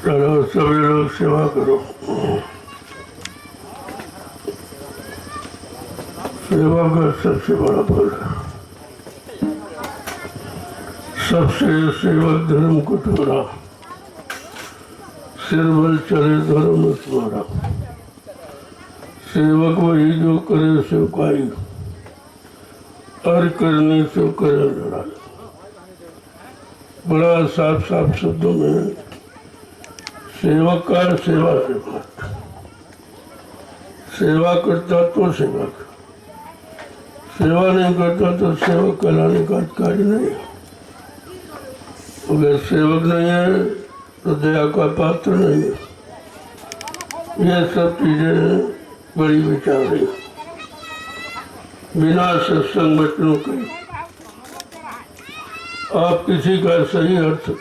चलो सभी लोग सेवा करो। सेवा का सबसे बड़ा फल है। सबसे सेवक धर्म को छोड़ा, सिर बल चले धर्म तुम्हारा। सेवक वही जो करे सेवकाई, और करने से करे लड़ाई। बड़ा साफ साफ शब्दों में सेवक का सेवा से बात। सेवा करता तो सेवक, सेवा नहीं करता तो सेवक कहलाने का कार्य नहीं। अगर सेवक नहीं है तो दया का पात्र नहीं है। ये सब चीजें बड़ी विचार है। बिना सत्संग वचनों के आप किसी का सही अर्थ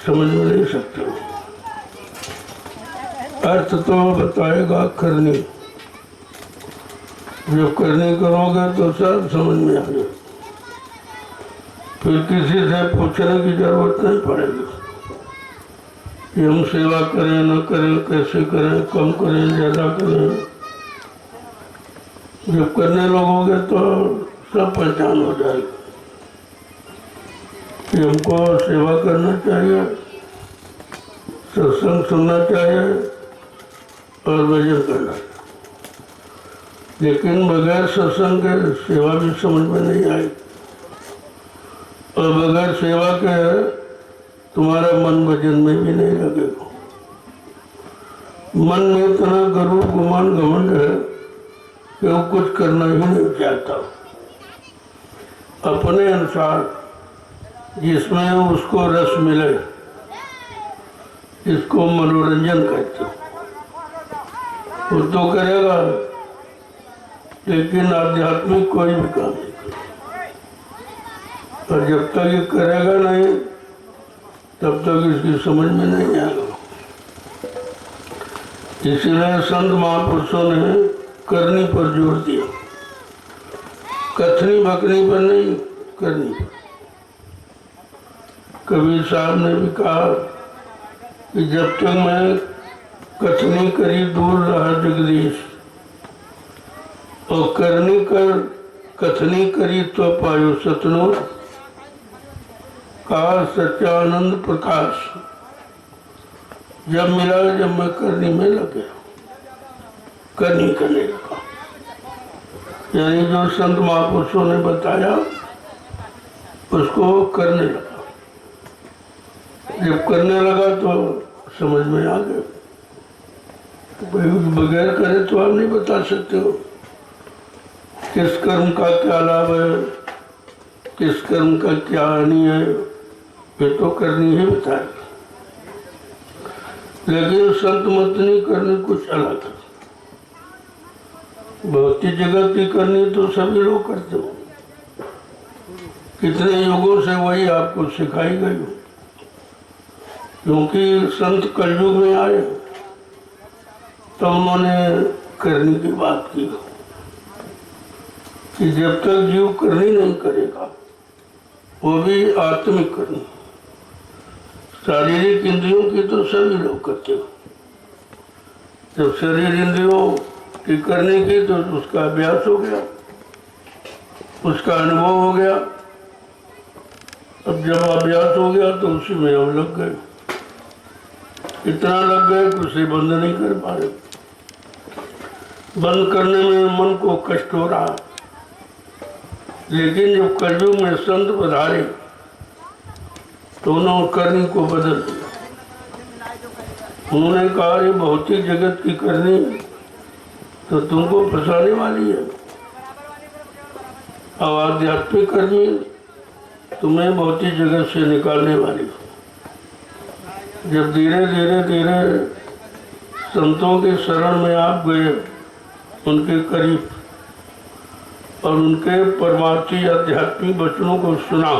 समझ में नहीं सकते। अर्थ तो बताएगा करनी। जब करनी करोगे तो सब समझ में आ जाए। फिर किसी से पूछने की जरूरत नहीं पड़ेगी कि हम सेवा करें न करें, कैसे करें, कम करें, ज्यादा करें। जब करने लगोगे तो सब पहचान हो जाएगी कि हमको सेवा करना चाहिए, सत्संग सुनना चाहिए और भजन करना। लेकिन बगैर सत्संग के सेवा भी समझ में नहीं आई, और बगैर सेवा के तुम्हारा मन भजन में भी नहीं लगेगा। मन में इतना गर्व गुमान घमंड है कि वो कुछ करना ही नहीं चाहता। अपने अनुसार जिसमें उसको रस मिले, इसको मनोरंजन कहते हैं। वो तो करेगा, लेकिन आध्यात्मिक कोई भी काम नहीं करेगा। और जब तक ये करेगा नहीं, तब तक इसकी समझ में नहीं आएगा। इसलिए संत महापुरुषों ने करनी पर जोर दिया, कथनी बकनी पर नहीं, करनी पर। कबीर साहब ने भी कहा कि जब तक मैं कथनी करी दूर रहा जगदीश, और करनी कर कथनी करी तो पायो सतनो, कहा सच्चानंद प्रकाश। जब मिला, जब मैं करनी में लग गया, करनी करने लगा। यानी जो संत महापुरुषों ने बताया उसको करने लगा। जब करने लगा तो समझ में आ गया। बगैर करे तो आप नहीं बता सकते हो किस कर्म का क्या लाभ है, किस कर्म का क्या हानि है। ये तो करनी ही बताएगी। लेकिन संत मतनी करनी कुछ अलग है। भौतिक जगत की करनी तो सभी लोग करते हो। कितने युगों से वही आपको सिखाई गई। क्योंकि संत कलयुग में आए तो उन्होंने करने की बात की कि जब तक जीव करनी नहीं करेगा, वो भी आत्मिक करनी। शारीरिक इंद्रियों की तो सभी लोग करते हो, जब शरीर इंद्रियों की करने की तो उसका अभ्यास हो गया, उसका अनुभव हो गया। अब जब अभ्यास हो गया तो उसी में हम लग गए, इतना लग गए कि उसे बंद नहीं कर पा रहे। बंद करने में मन को कष्ट हो रहा, लेकिन जब कलयुग में संत पधारे तो उन्होंने करनी को बदल दिया। उन्होंने कहा ये भौतिक जगत की करनी तो तुमको फंसाने वाली है, अब आध्यात्मिक करनी तुम्हें भौतिक जगत से निकालने वाली है। जब धीरे धीरे धीरे संतों के शरण में आप गए, उनके करीब, और उनके परमार्थी आध्यात्मिक वचनों को सुना,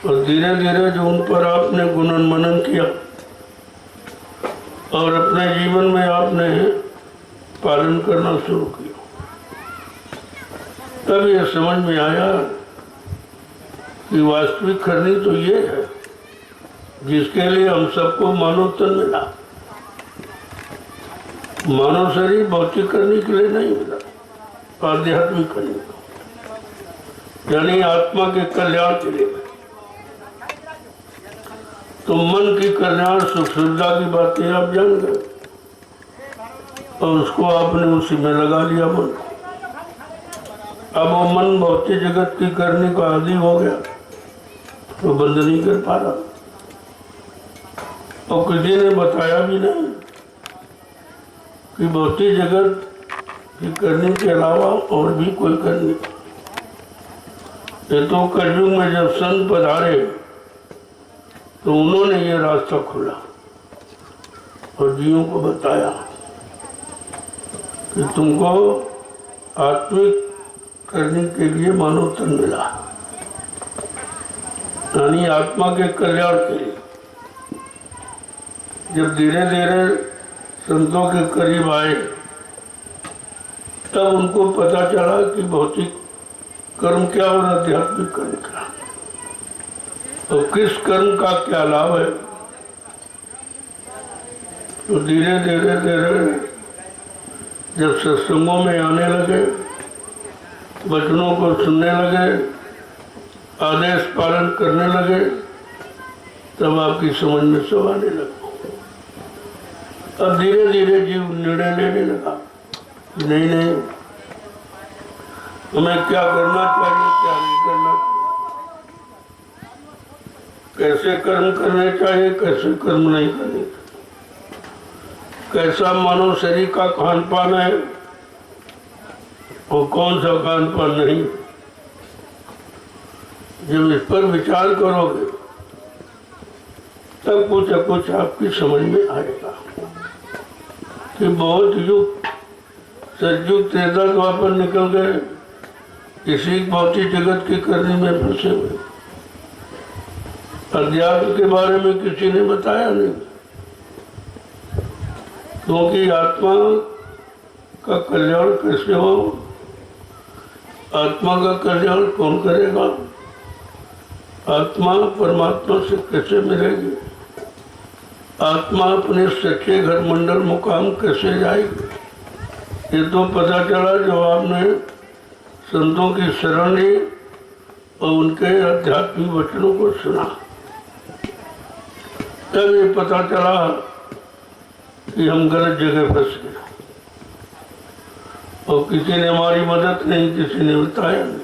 और धीरे धीरे जो उन पर आपने गुणन मनन किया और अपने जीवन में आपने पालन करना शुरू किया, तब ये समझ में आया कि वास्तविक करनी तो ये है जिसके लिए हम सबको मानव तन मिला। मानव शरीर भौतिक करने के लिए नहीं मिला, आध्यात्मिक करने को, यानी आत्मा के कल्याण के लिए। तो मन की कल्याण सुख सुविधा की बातें आप जान गए, और उसको आपने उसी में लगा लिया मन। अब वो मन भौतिक जगत की करने का आदी हो गया तो बंद नहीं कर पा रहा, और किसी ने बताया भी नहीं कि भौतिक जगत की करने के अलावा और भी कोई करनी। ये तो कलयुग में जब संत पधारे तो उन्होंने ये रास्ता खोला और जीवों को बताया कि तुमको आत्मिक करने के लिए मानव तन मिला, यानी आत्मा के कल्याण के लिए। जब धीरे धीरे संतों के करीब आए तब उनको पता चला कि भौतिक कर्म क्या और आध्यात्मिक कर्म क्या, तो किस कर्म का क्या लाभ है। तो धीरे धीरे धीरे जब सत्संगों में आने लगे, वचनों को सुनने लगे, आदेश पालन करने लगे, तब आपकी समझ में सब आने लगा। अब धीरे धीरे जीव निर्णय लेने लगा, नहीं नहीं हमें क्या करना चाहिए, क्या नहीं करना चाहिए, कैसे कर्म करने चाहिए, कैसे कर्म नहीं करने चाहिए, कैसा मानव शरीर का खान पान है और कौन सा खान पान नहीं। जब इस पर विचार करोगे तब कुछ न कुछ आपकी समझ में आएगा कि बहुत युग सतयुग त्रेता द्वापर निकल गए, इसी भौतिक जगत की करने में फंसे हुए। अध्यात्म के बारे में किसी ने बताया नहीं, क्योंकि आत्मा का कल्याण कैसे हो, आत्मा का कल्याण कौन करेगा, आत्मा परमात्मा से कैसे मिलेगी, आत्मा अपने सच्चे घर मंडल मुकाम कैसे जाएगी। ये तो पता चला जब आपने संतों की शरण ली और उनके आध्यात्मिक वचनों को सुना, तब ये पता चला कि हम गलत जगह फंस गए, और किसी ने हमारी मदद नहीं, किसी ने बताया नहीं।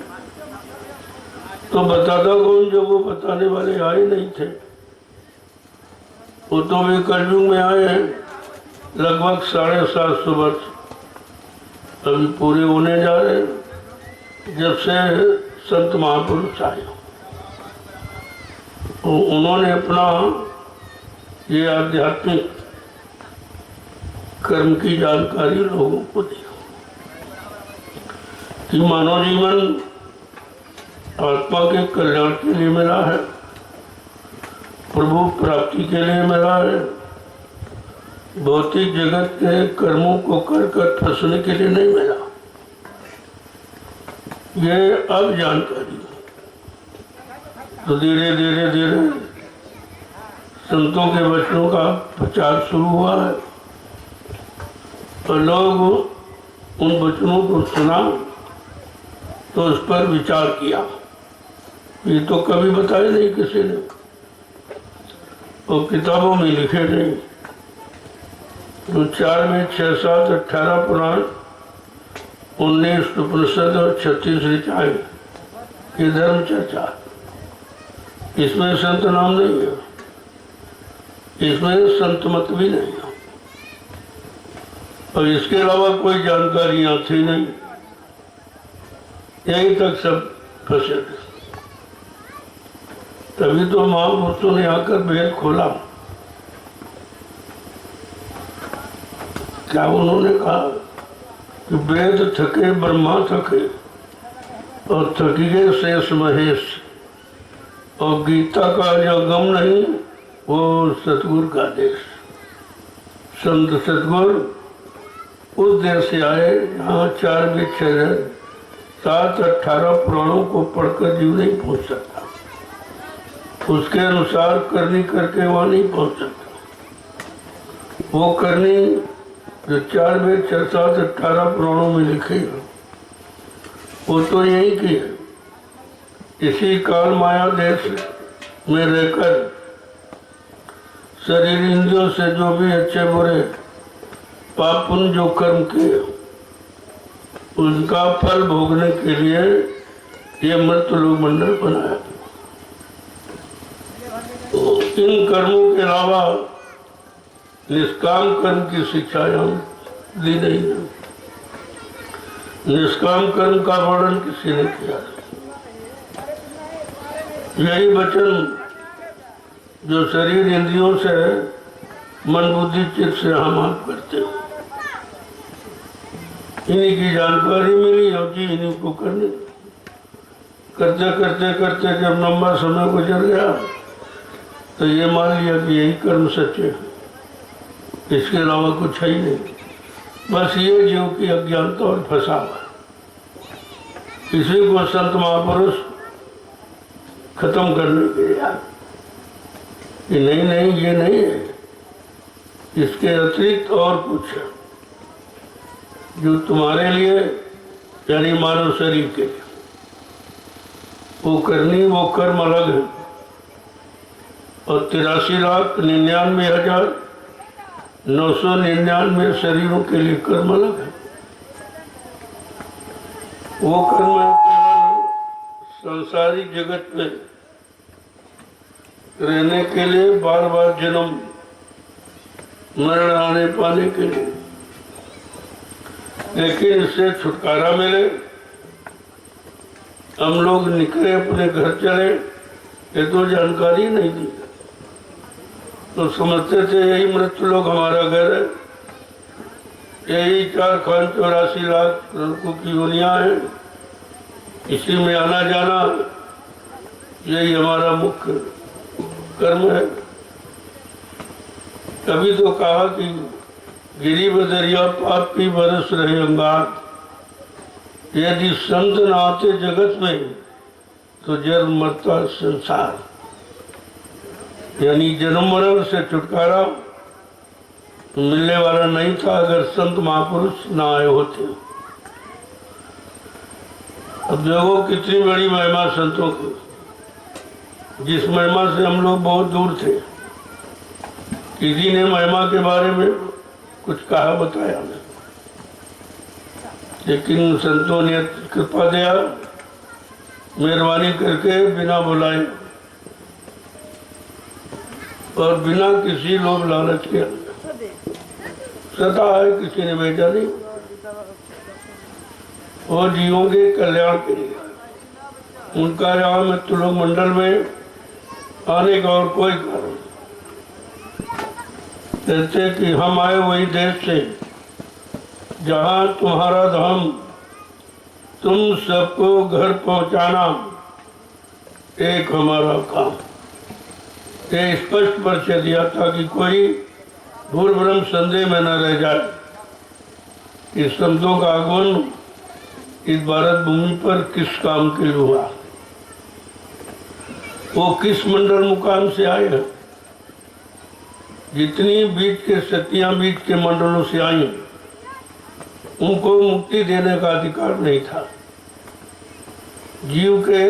तो बताता कौन जब वो बताने वाले आए नहीं थे। वो तो भी कलयुग में आए हैं, लगभग 750 वर्ष अभी पूरे होने जा रहे हैं जब से संत महापुरुष आए। तो उन्होंने अपना ये आध्यात्मिक कर्म की जानकारी लोगों को दी कि मानव जीवन आत्मा के कल्याण के लिए मिला है, प्रभु प्राप्ति के लिए मिला है, भौतिक जगत के कर्मों को कर कर फंसने के लिए नहीं मिला। ये अब जानकारी। तो धीरे धीरे धीरे संतों के वचनों का प्रचार शुरू हुआ है, और लोग उन वचनों को सुना तो उस पर विचार किया। ये तो कभी बताया नहीं किसी ने और किताबों में लिखे नहीं। तो 4 में 6, 7, 18 पुराण, 19 उपनिषद और 36 ऋचाएं ये धर्म चर्चा। इसमें संत नाम नहीं है, इसमें संत मत भी नहीं है और इसके अलावा कोई जानकारियां थी नहीं। यहीं तक सब फंसे थे। तभी तो महापुरुषों ने आकर भेद खोला। क्या उन्होंने कहा कि वेद थके ब्रह्मा थके और थकी गए शेष महेश, और गीता का जो गम नहीं वो सतगुरु का देश। संत सतगुरु उस देश से आए जहाँ 4 वेद 6, 7, 18 पुराणों को पढ़कर जीव नहीं पहुँच सकता, उसके अनुसार करनी करके वहाँ नहीं पहुँच सकता। वो करनी जो 4 वेद 6, 7, 18 पुराणों में लिखी है वो तो यही की है। इसी काल माया देश में रहकर शरीर इंद्रियों से जो भी अच्छे बुरे पाप पुण्य जो कर्म किए उनका फल भोगने के लिए ये मृत लोक मंडल बनाया। तो इन कर्मों के अलावा निष्काम कर्म की शिक्षा यहाँ दी नहीं है। निष्काम कर्म का वर्णन किसी ने किया। यही वचन जो शरीर इंद्रियों से मन बुद्धि चित्त से हम आप करते हैं, इन्हीं की जानकारी मिली होती, इन्हीं को करने करते करते करते जब लंबा समय गुजर गया तो ये मान लिया कि यही कर्म सच्चे है, इसके अलावा कुछ है ही नहीं। बस ये जीव की अज्ञानता और फंसा हुआ, इसी को संत महापुरुष खत्म करने के लिए आए कि नहीं नहीं ये नहीं है, इसके अतिरिक्त और कुछ है जो तुम्हारे लिए यानी मानव शरीर के लिए वो करनी, वो कर्म अलग है। और 83,99,999 शरीरों के लिए कर्म अलग है। वो कर्म है केवल संसारिक जगत में रहने के लिए, बार बार जन्म मरण आने पाने के लिए। लेकिन इससे छुटकारा मिले, हम लोग निकले अपने घर चले, ये तो जानकारी नहीं दी। तो समझते थे यही मृत्यु लोग हमारा घर है, यही 4,84,00,000 लड़कों की दुनिया है, इसी में आना जाना यही हमारा मुख्य कर्म है। तभी तो कहा कि गिरी बदरिया पाप की बरस रहे अंगार, यदि संत न आते जगत में तो जन्म मरता संसार। यानी जन्म मरण से छुटकारा मिलने वाला नहीं था अगर संत महापुरुष न आए होते। अब देखो कितनी बड़ी महिमा संतों की, जिस महिमा से हम लोग बहुत दूर थे। किसी ने महिमा के बारे में कुछ कहा बताया नहीं, लेकिन संतों ने कृपा दिया, मेहरबानी करके बिना बुलाए और बिना किसी लोभ लालच के सदा है, किसी ने भेजा नहीं, और जीवों के कल्याण के लिए। उनका यहाँ मृत्यु लोक मंडल में आने का और कोई कारण कहते कि हम आए वही देश से जहाँ तुम्हारा धाम, तुम सबको घर पहुँचाना एक हमारा काम। ये स्पष्ट परिचय दिया था कि कोई भूल भ्रम संदेह में न रह जाए। इस संतों का आगमन इस भारत भूमि पर किस काम के लिए हुआ, वो किस मंडल मुकाम से आए हैं। जितनी बीच के सतियां बीच के मंडलों से आई उनको मुक्ति देने का अधिकार नहीं था। जीव के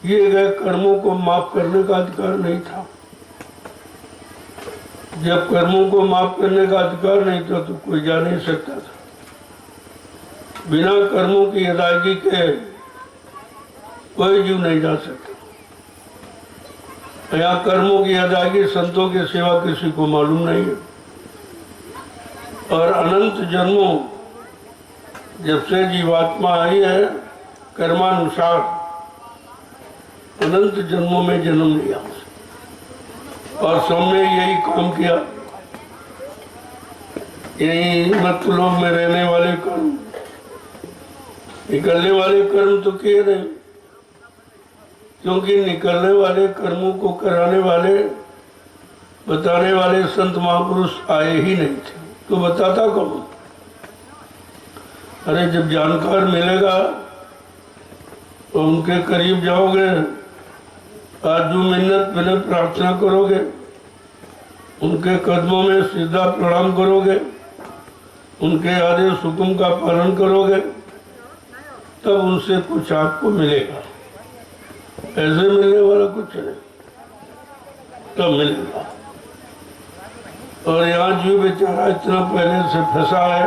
किए गए कर्मों को माफ करने का अधिकार नहीं था। जब कर्मों को माफ करने का अधिकार नहीं था तो कोई जा नहीं सकता था। बिना कर्मों की अदायगी के कोई जीव नहीं जा सकता। यहाँ कर्मों की अदायगी संतों के सिवा किसी को मालूम नहीं है। और अनंत जन्मों जब से जीवात्मा आई है, कर्मानुसार अनंत जन्मों में जन्म लिया और सबने यही काम किया। यही मतलोक में रहने वाले कर्म, निकलने वाले कर्म तो किए नहीं, क्योंकि निकलने वाले कर्मों को कराने वाले, बताने वाले संत महापुरुष आए ही नहीं थे, तो बताता कौन? अरे जब जानकार मिलेगा तो उनके करीब जाओगे, आजू मिन्नत बिना प्रार्थना करोगे, उनके कदमों में सीधा प्रणाम करोगे, उनके आदेश हुक्म का पालन करोगे, तब उनसे कुछ आपको मिलेगा। ऐसे मिलने वाला कुछ नहीं, तब मिलेगा। और यहाँ जीव बेचारा इतना पहले से फंसा है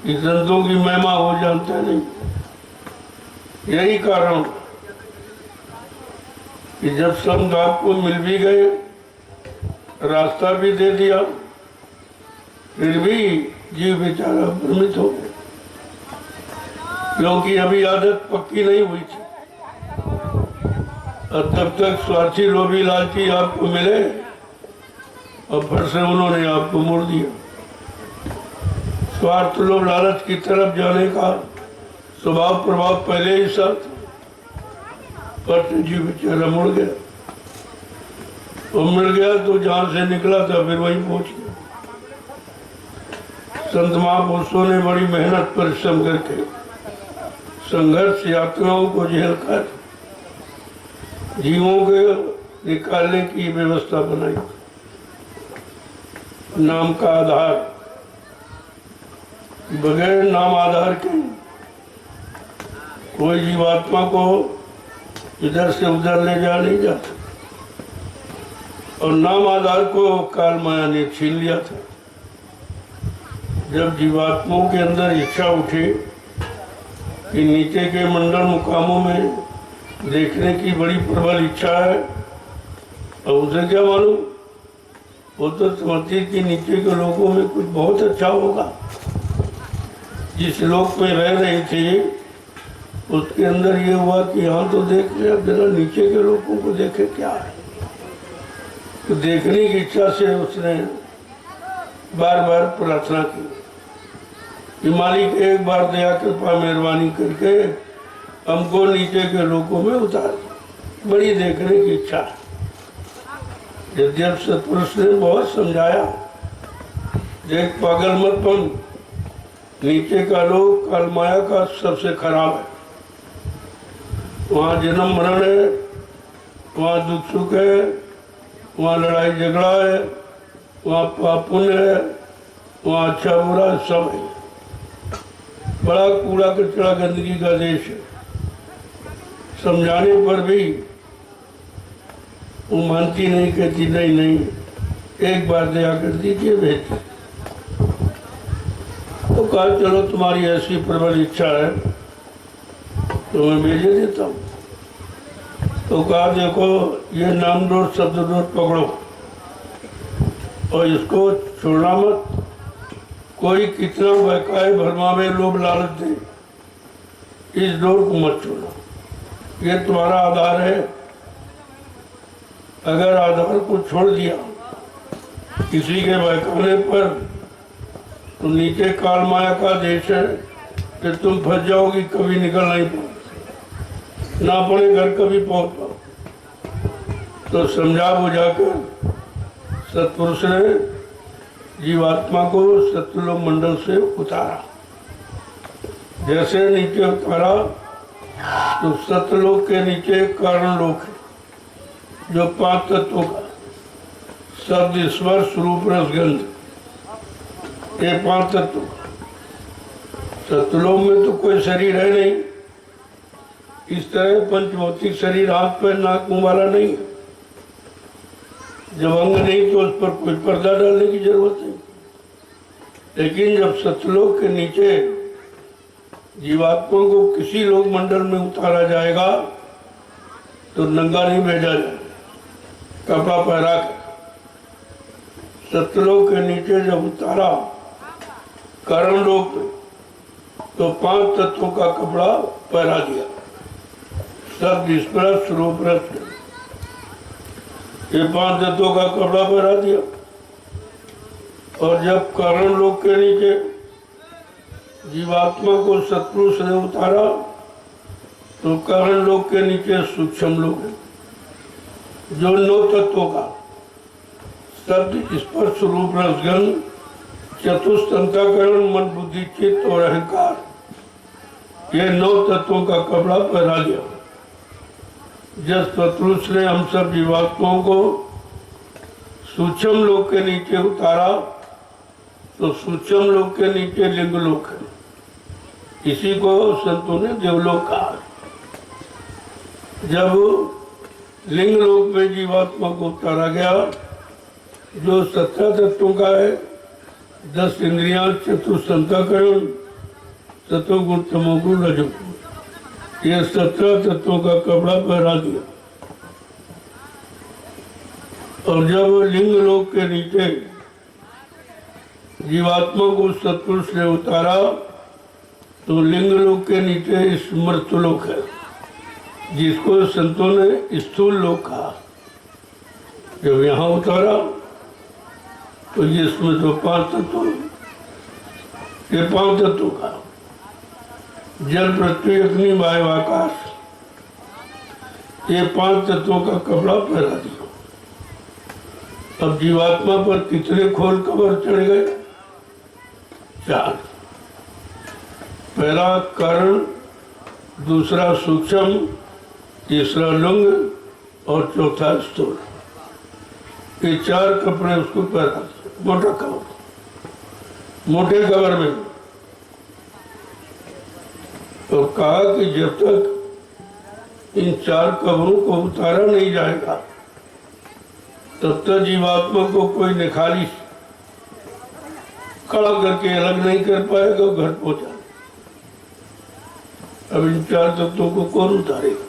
कि संतों की महिमा हो जानता नहीं। यही कारण कि जब संत आपको मिल भी गए, रास्ता भी दे दिया, फिर भी जीव बेचारा भ्रमित हो गया, क्योंकि अभी आदत पक्की नहीं हुई थी। और तब तक स्वार्थी लोभी लालची आपको मिले और फिर से उन्होंने आपको मोड़ दिया। स्वार्थ लोभ लालच की तरफ जाने का स्वभाव प्रभाव पहले ही साथ, पर जीव बेचारा मुड़ गया। वो मिल गया तो जहां से निकला था फिर वहीं पहुंच गया। संत महापुरुषों ने बड़ी मेहनत परिश्रम करके संघर्ष यात्राओं को झेल कर जीवों को निकालने की व्यवस्था बनाई। नाम का आधार, बगैर नाम आधार के कोई जीवात्मा को इधर से उधर ले जा नहीं जाता। और नाम आधार को काल माया ने छीन लिया था। जब जीवात्माओं के अंदर इच्छा उठी कि नीचे के मंडल मुकामों में देखने की बड़ी प्रबल इच्छा है, और उसे क्या मालूम, वो तो समझती कि नीचे के लोगों में कुछ बहुत अच्छा होगा। जिस लोक में रह रही थी उसके अंदर ये हुआ कि यहाँ तो देख लिया, जरा नीचे के लोगों को देखे क्या है। तो देखने की इच्छा से उसने बार बार प्रार्थना की कि मालिक एक बार दया कृपा मेहरबानी करके हमको नीचे के लोगों में उतार। बड़ी देखने की इच्छा। यद्यप सतपुरुष ने बहुत समझाया, देख पागल मत बन, नीचे का लोग काल माया का सबसे खराब है। वहाँ जन्म मरण है, वहाँ दुख सुख है, वहाँ लड़ाई झगड़ा है, वहाँ पाप पुण्य है, वहाँ अच्छा बुरा सब है। बड़ा कूड़ा कचरा गंदगी का देश है। समझाने पर भी वो मानती नहीं, कहती नहीं नहीं एक बार दया कर दीजिए बेहतर। तो कहा चलो तुम्हारी ऐसी प्रबल इच्छा है तो मैं भेजे देता हूँ। तो कहा देखो ये नाम डोर शब्द डोर पकड़ो और इसको छोड़ना मत। कोई कितना बहकाए भरमावे लोभ लालच दे, इस डोर को मत छोड़ो। ये तुम्हारा आधार है। अगर आधार को छोड़ दिया किसी के बहकाने पर तो नीचे काल माया का देश है, कि तुम फंस जाओगी, कभी निकल नहीं पाओ, ना अपने घर कभी पहुंच पाओ। तो समझा बुझाकर सत्पुरुष ने जीवात्मा को सत्यलोक मंडल से उतारा। जैसे नीचे उतारा तो सत्यलोक के नीचे कारण लोक है, जो 5 तत्वों का शब्द स्पर्श रूप रस गंध, ये 5 तत्व। सत्लोक में तो कोई शरीर है नहीं, इस तरह पंचभौतिक शरीर हाथ पैर नाक मुंह वाला नहीं। जब अंग नहीं तो उस पर कोई पर्दा डालने की जरूरत नहीं। लेकिन जब सतलोक के नीचे जीवात्मा को किसी लोक मंडल में उतारा जाएगा तो नंगा नहीं भेजा जाएगा, कपड़ा पहरा कर। सतलोक के नीचे जब उतारा करण लोक में तो 5 तत्वों का कपड़ा पहरा दिया, सब स्पर्श रूप रस, ये 5 तत्वों का कपड़ा पहरा दिया। और जब करण लोक के नीचे जीवात्मा को सत्पुरुष ने उतारा तो करण लोक के नीचे सूक्ष्म लोक है, जो 9 तत्वों का शब्द स्पर्श रूप रसगंध चतुष्तंताकरण मन बुद्धि चित्त और अहंकार, ये 9 तत्वों का कपड़ा पहरा दिया। जब सत्पुरुष ने हम सब जीवात्माओं को सूक्ष्म लोक के नीचे उतारा तो सूक्ष्म लोक के नीचे लिंग लोक है, इसी को संतों ने देवलोक कहा। जब लिंग लोक में जीवात्मा को उतारा गया, जो 17 तत्वों का है, 10 इंद्रियां, चतुष्तंताकरण, सतोगुण तमोगुण रजोगुण, ये 17 तत्वों का कपड़ा पहरा दिया। और जब लिंग लोक के नीचे जीवात्मा को सत्पुरुष ने उतारा तो लिंग लोक के नीचे स्मृत लोक है, जिसको संतों ने स्थूल लोक कहा। जब यहाँ उतारा तो इसमें तो 5 तत्व, ये 5 तत्वों का जल पृथ्वी अग्नि वायु आकाश, ये 5 तत्वों का कपड़ा पहरा दिया। अब जीवात्मा पर कितने खोल कवर चढ़ गए? 4। पहला कर्ण, दूसरा सूक्ष्म, तीसरा लिंग और चौथा स्थूल, ये 4 कपड़े उसको पहरा दिए। मोटा कवर, मोटे कवर में तो कहा कि जब तक इन 4 कवरों को उतारा नहीं जाएगा तब तक जीवात्मा को कोई निखाली खड़ा करके अलग नहीं कर पाएगा, घर पहुंचा। अब इन 4 तत्वों को कौन उतारेगा?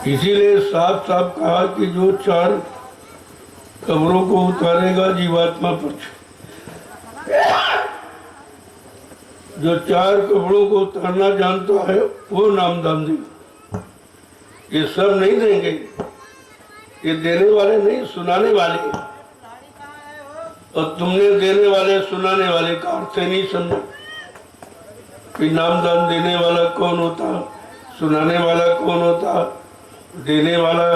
इसीलिए साफ साफ कहा कि जो 4 कब्रों को उतारेगा जीवात्मा पर, जो 4 कब्रों को उतारना जानता है वो नामदान देगा। ये सब नहीं देंगे, ये देने वाले नहीं, सुनाने वाले। और तुमने देने वाले सुनाने वाले का अर्थ नहीं समझा कि नामदान देने वाला कौन होता, सुनाने वाला कौन होता, देने वाला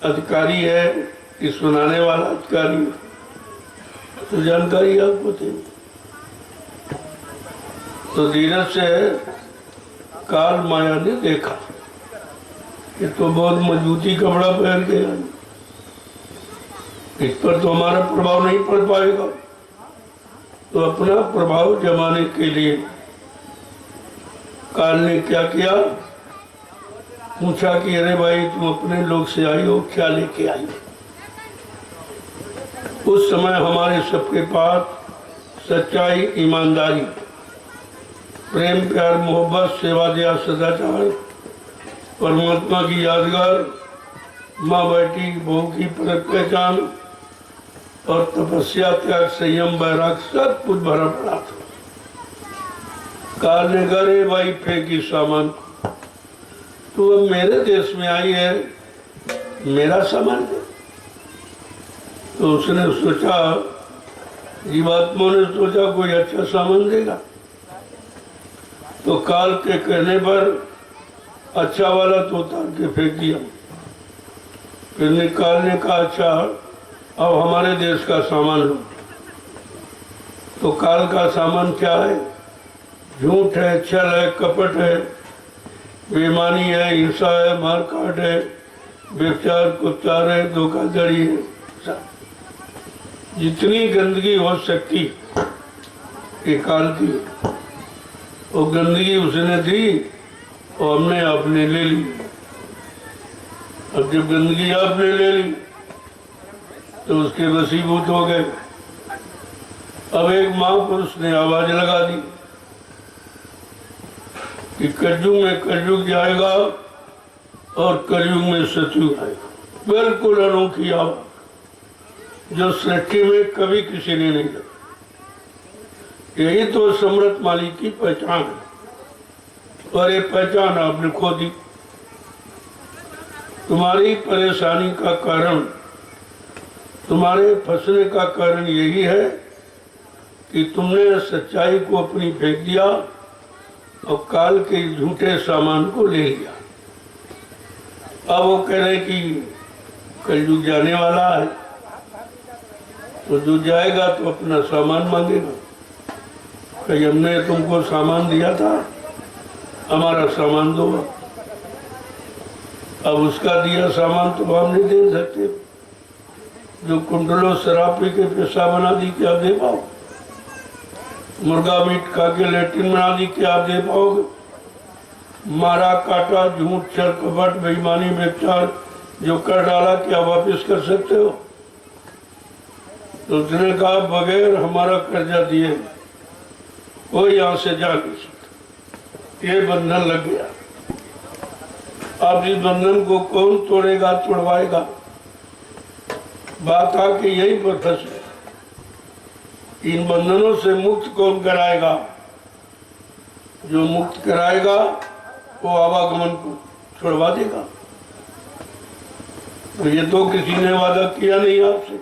अधिकारी है कि सुनाने वाला अधिकारी है, तो जानकारी आपको देंगे। तो धीरज से काल माया ने देखा ये तो बहुत मजबूती कपड़ा पहन के आए, इस पर तो हमारा प्रभाव नहीं पड़ पाएगा। तो अपना प्रभाव जमाने के लिए काल ने क्या किया, पूछा कि अरे भाई तुम अपने लोग से आई हो, क्या लेके आई? उस समय हमारे सबके पास सच्चाई, ईमानदारी, प्रेम प्यार मोहब्बत, सेवा दया सदाचार, परमात्मा की यादगार, माँ बेटी बहू की परख पहचान और तपस्या त्याग संयम वैराग सब कुछ भरा पड़ा था। काल ने कहा रे भाई फेंकी सामान, तू अब मेरे देश में आई है, मेरा सामान दे। तो उसने सोचा, जीवात्मा ने सोचा कोई अच्छा सामान देगा। तो काल के कहने पर अच्छा वाला तो उतार के फेंक दिया। फिर काल ने कहा अच्छा अब हमारे देश का सामान लो। तो काल का सामान क्या है? झूठ है, छल है, कपट है, बेईमानी है, हिंसा है, मारकाट है, व्यभिचार कुचार है, धोखाधड़ी है, जितनी गंदगी हो सकती निकाल दी, वो गंदगी उसने दी और हमने आपने ले ली। अब जब गंदगी आपने ले ली तो उसके वसीभूत हो गए। अब एक महापुरुष ने आवाज लगा दी कि कलयुग में कलयुग जाएगा और कलयुग में सतयुग आएगा। बिल्कुल अनोखी आवाज जो सृष्टि में कभी किसी ने नहीं लगा। यही तो समृत मालिक की पहचान है और ये पहचान आपने खो दी। तुम्हारी परेशानी का कारण, तुम्हारे फंसने का कारण यही है कि तुमने सच्चाई को अपनी फेंक दिया और काल के झूठे सामान को ले लिया। अब वो कह रहे कि कलयुग जाने वाला है, तो जो जाएगा तो अपना सामान मांगेगा। कहीं हमने तुमको सामान दिया था, हमारा सामान दो। अब उसका दिया सामान तो हम नहीं दे सकते। जो कुंडलों शराब पी के पैसा बना दी, क्या दे पाओ? मुर्गा मीट खा के लेटिन बना दी, क्या दे पाओगे? मारा काटा झूठ छल कपट बेईमानी व्यभिचार जो कर डाला, क्या वापस कर सकते हो? तो उसने कहा बगैर हमारा कर्जा दिए कोई यहाँ से जा नहीं सकता। ये बंधन लग गया। अब इस बंधन को कौन तोड़ेगा, तोड़वाएगा? बात आके यही पर फंसे। इन बंधनों से मुक्त कौन कराएगा? जो मुक्त कराएगा वो आवागमन को छुड़वा देगा। तो ये तो किसी ने वादा किया नहीं आपसे,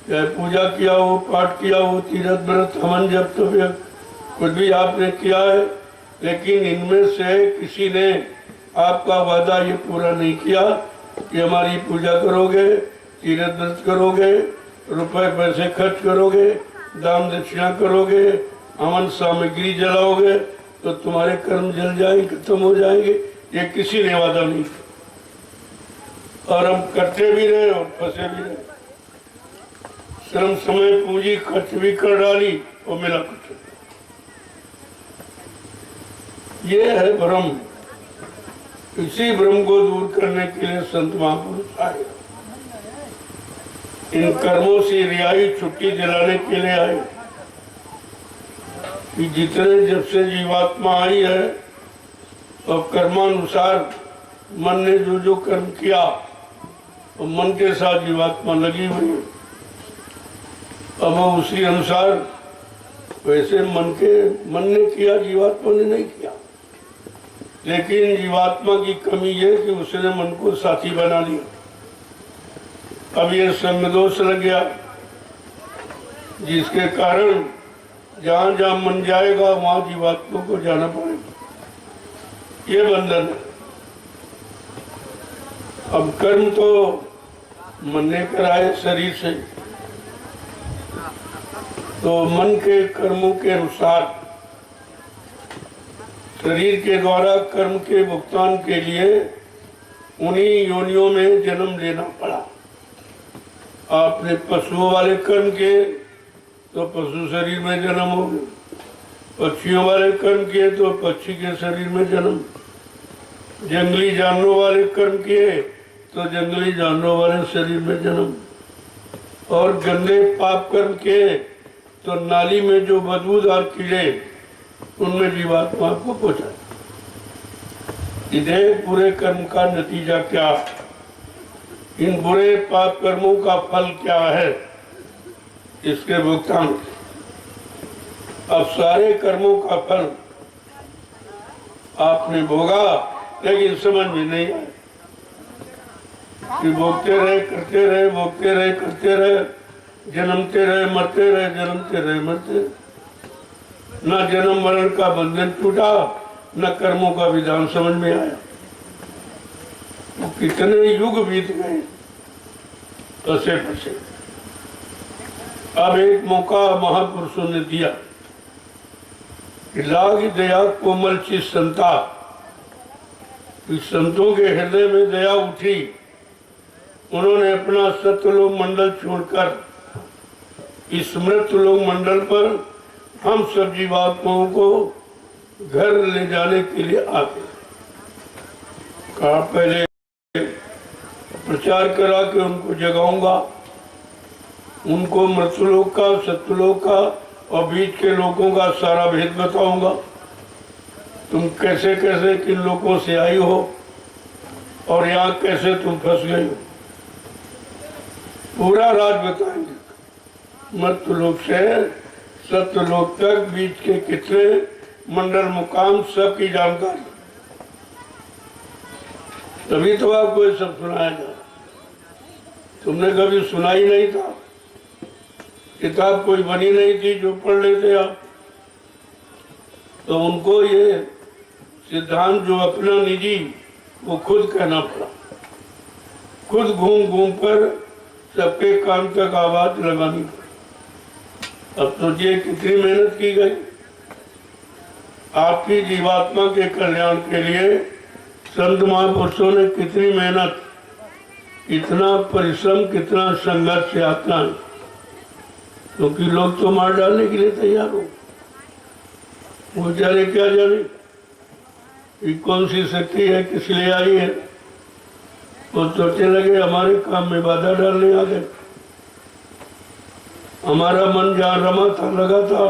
चाहे पूजा किया हो, पाठ किया हो, तीर्थ व्रत हवन जप तप कुछ भी आपने किया है, लेकिन इनमें से किसी ने आपका वादा ये पूरा नहीं किया कि हमारी पूजा करोगे, तीर्थ व्रत करोगे, रुपए पैसे खर्च करोगे, दान दक्षिणा करोगे, हवन सामग्री जलाओगे तो तुम्हारे कर्म जल जाएंगे, खत्म हो जाएंगे। ये किसी ने वादा नहीं किया और हम करते भी रहे और फंसे भी रहे। श्रम समय पूंजी खर्च भी कर डाली और मिला कुछ। ये है भ्रम। इसी भ्रम को दूर करने के लिए संत महापुरुष आए। इन कर्मों से रिहाई छुट्टी दिलाने के लिए आए कि जितने जब से जीवात्मा आई है और कर्मानुसार मन ने जो जो कर्म किया और मन के साथ जीवात्मा लगी हुई है। अब उसी अनुसार वैसे मन ने किया, जीवात्मा ने नहीं किया। लेकिन जीवात्मा की कमी है कि उसने मन को साथी बना लिया। अब ये संग दोष लग गया, जिसके कारण जहां जहां मन जाएगा वहां जीवात्मा को जाना पड़ेगा। ये बंधन है। अब कर्म तो मन ने कराए शरीर से, तो मन के कर्मों के अनुसार शरीर के द्वारा कर्म के भुगतान के लिए उन्हीं योनियों में जन्म लेना पड़ा। आपने पशुओं वाले कर्म किए तो पशु शरीर में जन्म हो गए, पक्षियों वाले कर्म किए तो पक्षी के शरीर में जन्म, जंगली जानवरों वाले कर्म किए तो जंगली जानवरों वाले शरीर में जन्म, और गंदे पाप कर्म किए तो नाली में जो बदबूदार कीड़े उनमें जीवात्मा को पहुंचा। इधर पूरे कर्म का नतीजा क्या, इन बुरे पाप कर्मों का फल क्या है, इसके भुगतान। अब सारे कर्मों का फल आपने भोगा, लेकिन समझ में नहीं आया कि भोगते रहे, करते रहे, भोगते रहे, करते रहे, जन्मते रहे, मरते रहे, जन्मते रहे, मरते रहे। न जन्म मरण का बंधन टूटा, न कर्मों का विधान समझ में आया। तो कितने युग बीत गए फंसे फंसे। अब एक मौका महापुरुषों ने दिया कि लाग दया कोमल ची संता, संतों के हृदय में दया उठी, उन्होंने अपना सत्यलोक मंडल छोड़कर इस मृतलोक मंडल पर हम सब जीवात्माओं को घर ले जाने के लिए आ गए। कहा पहले प्रचार करा कि उनको जगाऊंगा, उनको मृतलोक का, सत्यलोक का और बीच के लोगों का सारा भेद बताऊंगा। तुम कैसे कैसे किन लोगों से आई हो और यहाँ कैसे तुम फंस गई हो, पूरा राज बताएंगे। मृतलोक से सत्यलोक तक बीच के कितने मंडल मुकाम सब की जानकारी, तभी तो आपको ये सब सुनाया जा रहा। तुमने कभी सुना ही नहीं था, किताब कोई बनी नहीं थी जो पढ़ लेते आप। तो उनको ये सिद्धांत जो अपना निजी वो खुद कहना पड़ा, खुद घूम घूम कर सबके कान तक आवाज लगानी पड़ी। अब सोचिए कितनी मेहनत की गई आपकी जीवात्मा के कल्याण के लिए। संत महापुरुषों ने कितनी मेहनत, कितना परिश्रम, कितना संघर्ष से आता है, क्योंकि लोग तो मार डालने के लिए तैयार हो। वो बेचारे क्या जाने कि कौन सी शक्ति है, किस लिए आई है। वो सोचने लगे हमारे काम में बाधा डालने आ गए। हमारा मन जहाँ रमा था, लगा था,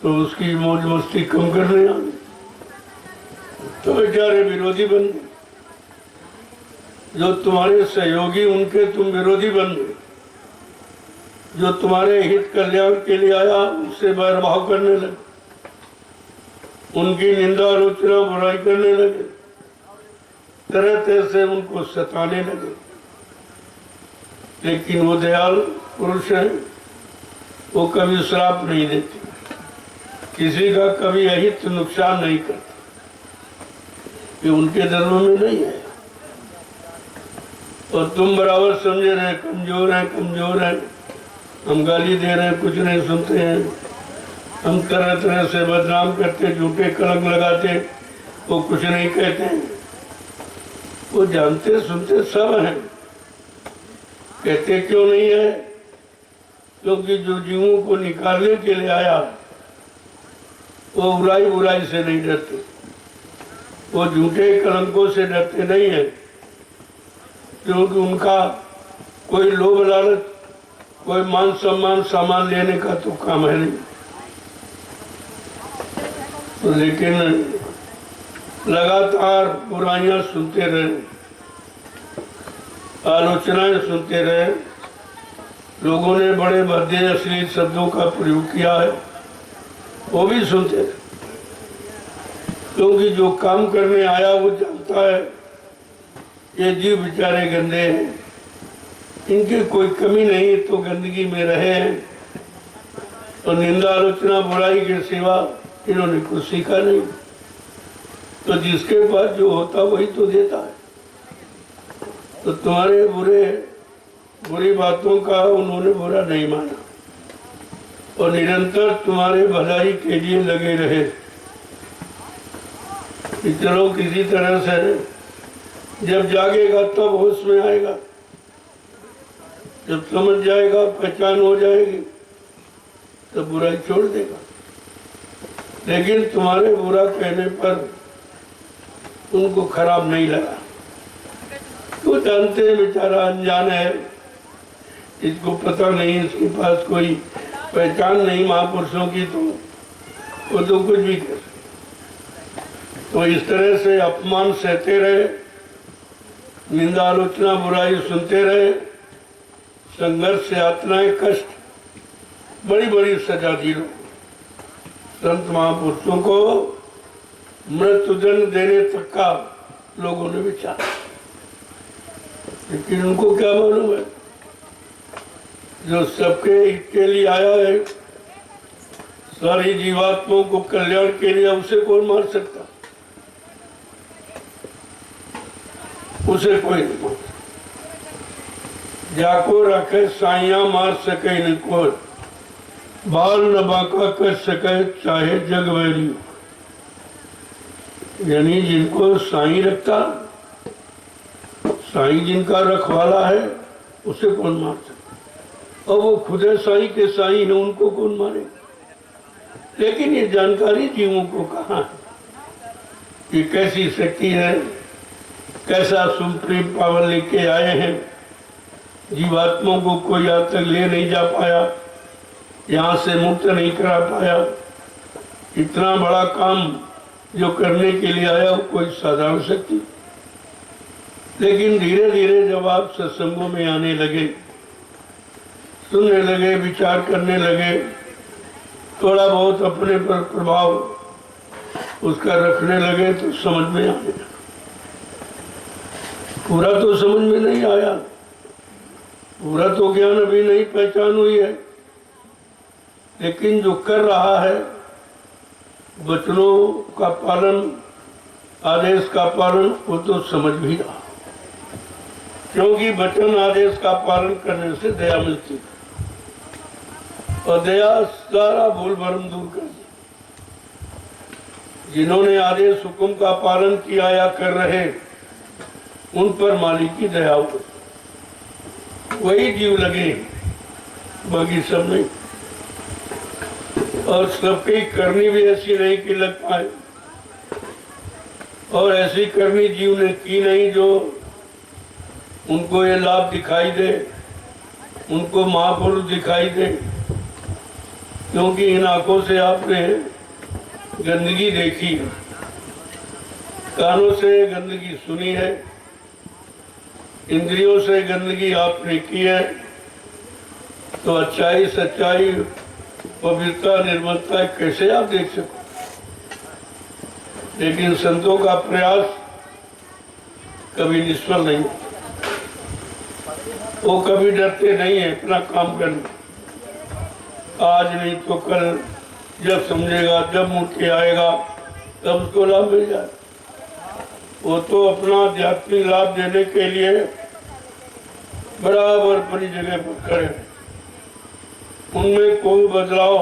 तो उसकी मौज मस्ती कम करने आ गए, तो बेचारे विरोधी बन गए। जो तुम्हारे सहयोगी उनके तुम विरोधी बन गए। जो तुम्हारे हित कल्याण के लिए आया उससे बैरभाव करने लगे, उनकी निंदा आलोचना बुराई करने लगे, तरह तरह से उनको सताने लगे। लेकिन वो दयाल पुरुष है, वो कभी श्राप नहीं देते, किसी का कभी अहित नुकसान नहीं करते, ये उनके धर्म में नहीं है। और तुम बराबर समझे रहे कमजोर हैं, कमजोर हैं, हम गाली दे रहे हैं, कुछ नहीं सुनते हैं, हम तरह तरह से बदनाम करते, झूठे कलंक लगाते, वो कुछ नहीं कहते हैं। वो जानते सुनते सब हैं, कहते क्यों नहीं है? क्योंकि जो जीवों को निकालने के लिए आया वो बुराई बुराई से नहीं डरते, वो झूठे कलंकों से डरते नहीं है, क्योंकि उनका कोई लोभ लालच, कोई मान सम्मान सामान लेने का तो काम है नहीं। तो लेकिन लगातार बुराइयां सुनते रहे, आलोचनाएं सुनते रहे, लोगों ने बड़े भद्दे अश्लील शब्दों का प्रयोग किया है, वो भी सुनते रहे। क्योंकि जो काम करने आया वो जानता है ये जीव बेचारे गंदे हैं, इनकी कोई कमी नहीं, तो गंदगी में रहे हैं। और निंदा आलोचना बुराई के सिवा इन्होंने कुछ सीखा नहीं। तो जिसके पास जो होता वही तो देता है। तो तुम्हारे बुरी बातों का उन्होंने बुरा नहीं माना और निरंतर तुम्हारे भलाई के लिए लगे रहे कि चलो किसी तरह से, जब जागेगा तब होश में आएगा, जब समझ जाएगा, पहचान हो जाएगी, तब बुराई छोड़ देगा। लेकिन तुम्हारे बुरा कहने पर उनको खराब नहीं लगा। तो जानते हैं बेचारा अनजान है, इसको पता नहीं, इसके पास कोई पहचान नहीं महापुरुषों की, तो वो तो कुछ भी कर। तो इस तरह से अपमान सहते रहे, निंदा आलोचना बुराई सुनते रहे, संघर्ष से यातनाएं, कष्ट, बड़ी बड़ी सजा दी लोग। संत महापुरुषों को मृत्युदंड देने तक का लोगों ने विचारा, लेकिन उनको क्या मालूम है जो सबके हित के लिए आया है, सारी जीवात्माओं को कल्याण के लिए, उसे कौन मार सकता? उसे कोई नहीं मार। जाको रखे साइया मार सके न कोई, बाल न बांका कर सके चाहे जग वैरी। यानी जिनको साई रखता, साईं जिनका रखवाला है उसे कौन मार सकता, और वो खुद साईं के साईं है, उनको कौन मारे। लेकिन ये जानकारी जीवों को कहाँ है कि कैसी शक्ति है, कैसा सुप्रीम पावर लेके आए हैं। जीवात्माओं को कोई आज तक ले नहीं जा पाया, यहाँ से मुक्त नहीं करा पाया। इतना बड़ा काम जो करने के लिए आया वो कोई साधारण शक्ति। लेकिन धीरे धीरे जब आप सत्संगों में आने लगे, सुनने लगे, विचार करने लगे, थोड़ा बहुत अपने पर प्रभाव उसका रखने लगे तो समझ में आने लगा। पूरा तो समझ में नहीं आया, पूरा तो ज्ञान अभी नहीं पहचान हुई है, लेकिन जो कर रहा है वचनों का पालन, आदेश का पालन, वो तो समझ भी रहा। क्योंकि वचन आदेश का पालन करने से दया मिलती है, और दया सारा भूल भरम दूर कर दी। जिन्होंने आदेश हुक्म का पालन किया या कर रहे, उन पर मालिक की दया हो, वही जीव लगे, बाकी सब नहीं। और सबकी करनी भी ऐसी नहीं कि लग पाए, और ऐसी करनी जीव ने की नहीं जो उनको ये लाभ दिखाई दे, उनको महापुरुष दिखाई दे। क्योंकि इन आंखों से आपने गंदगी देखी है, कानों से गंदगी सुनी है, इंद्रियों से गंदगी आपने की है, तो अच्छाई, सच्चाई, पवित्रता, निर्मलता कैसे आप देख सको। लेकिन संतों का प्रयास कभी निष्फल नहीं, वो कभी डरते नहीं है अपना काम करने। आज नहीं तो कल, जब समझेगा, जब मुड़ के आएगा, तब उसको लाभ मिल जाए। वो तो अपना आध्यात्मिक लाभ देने के लिए बराबर अपनी जगह पर खड़े। उनमें कोई बदलाव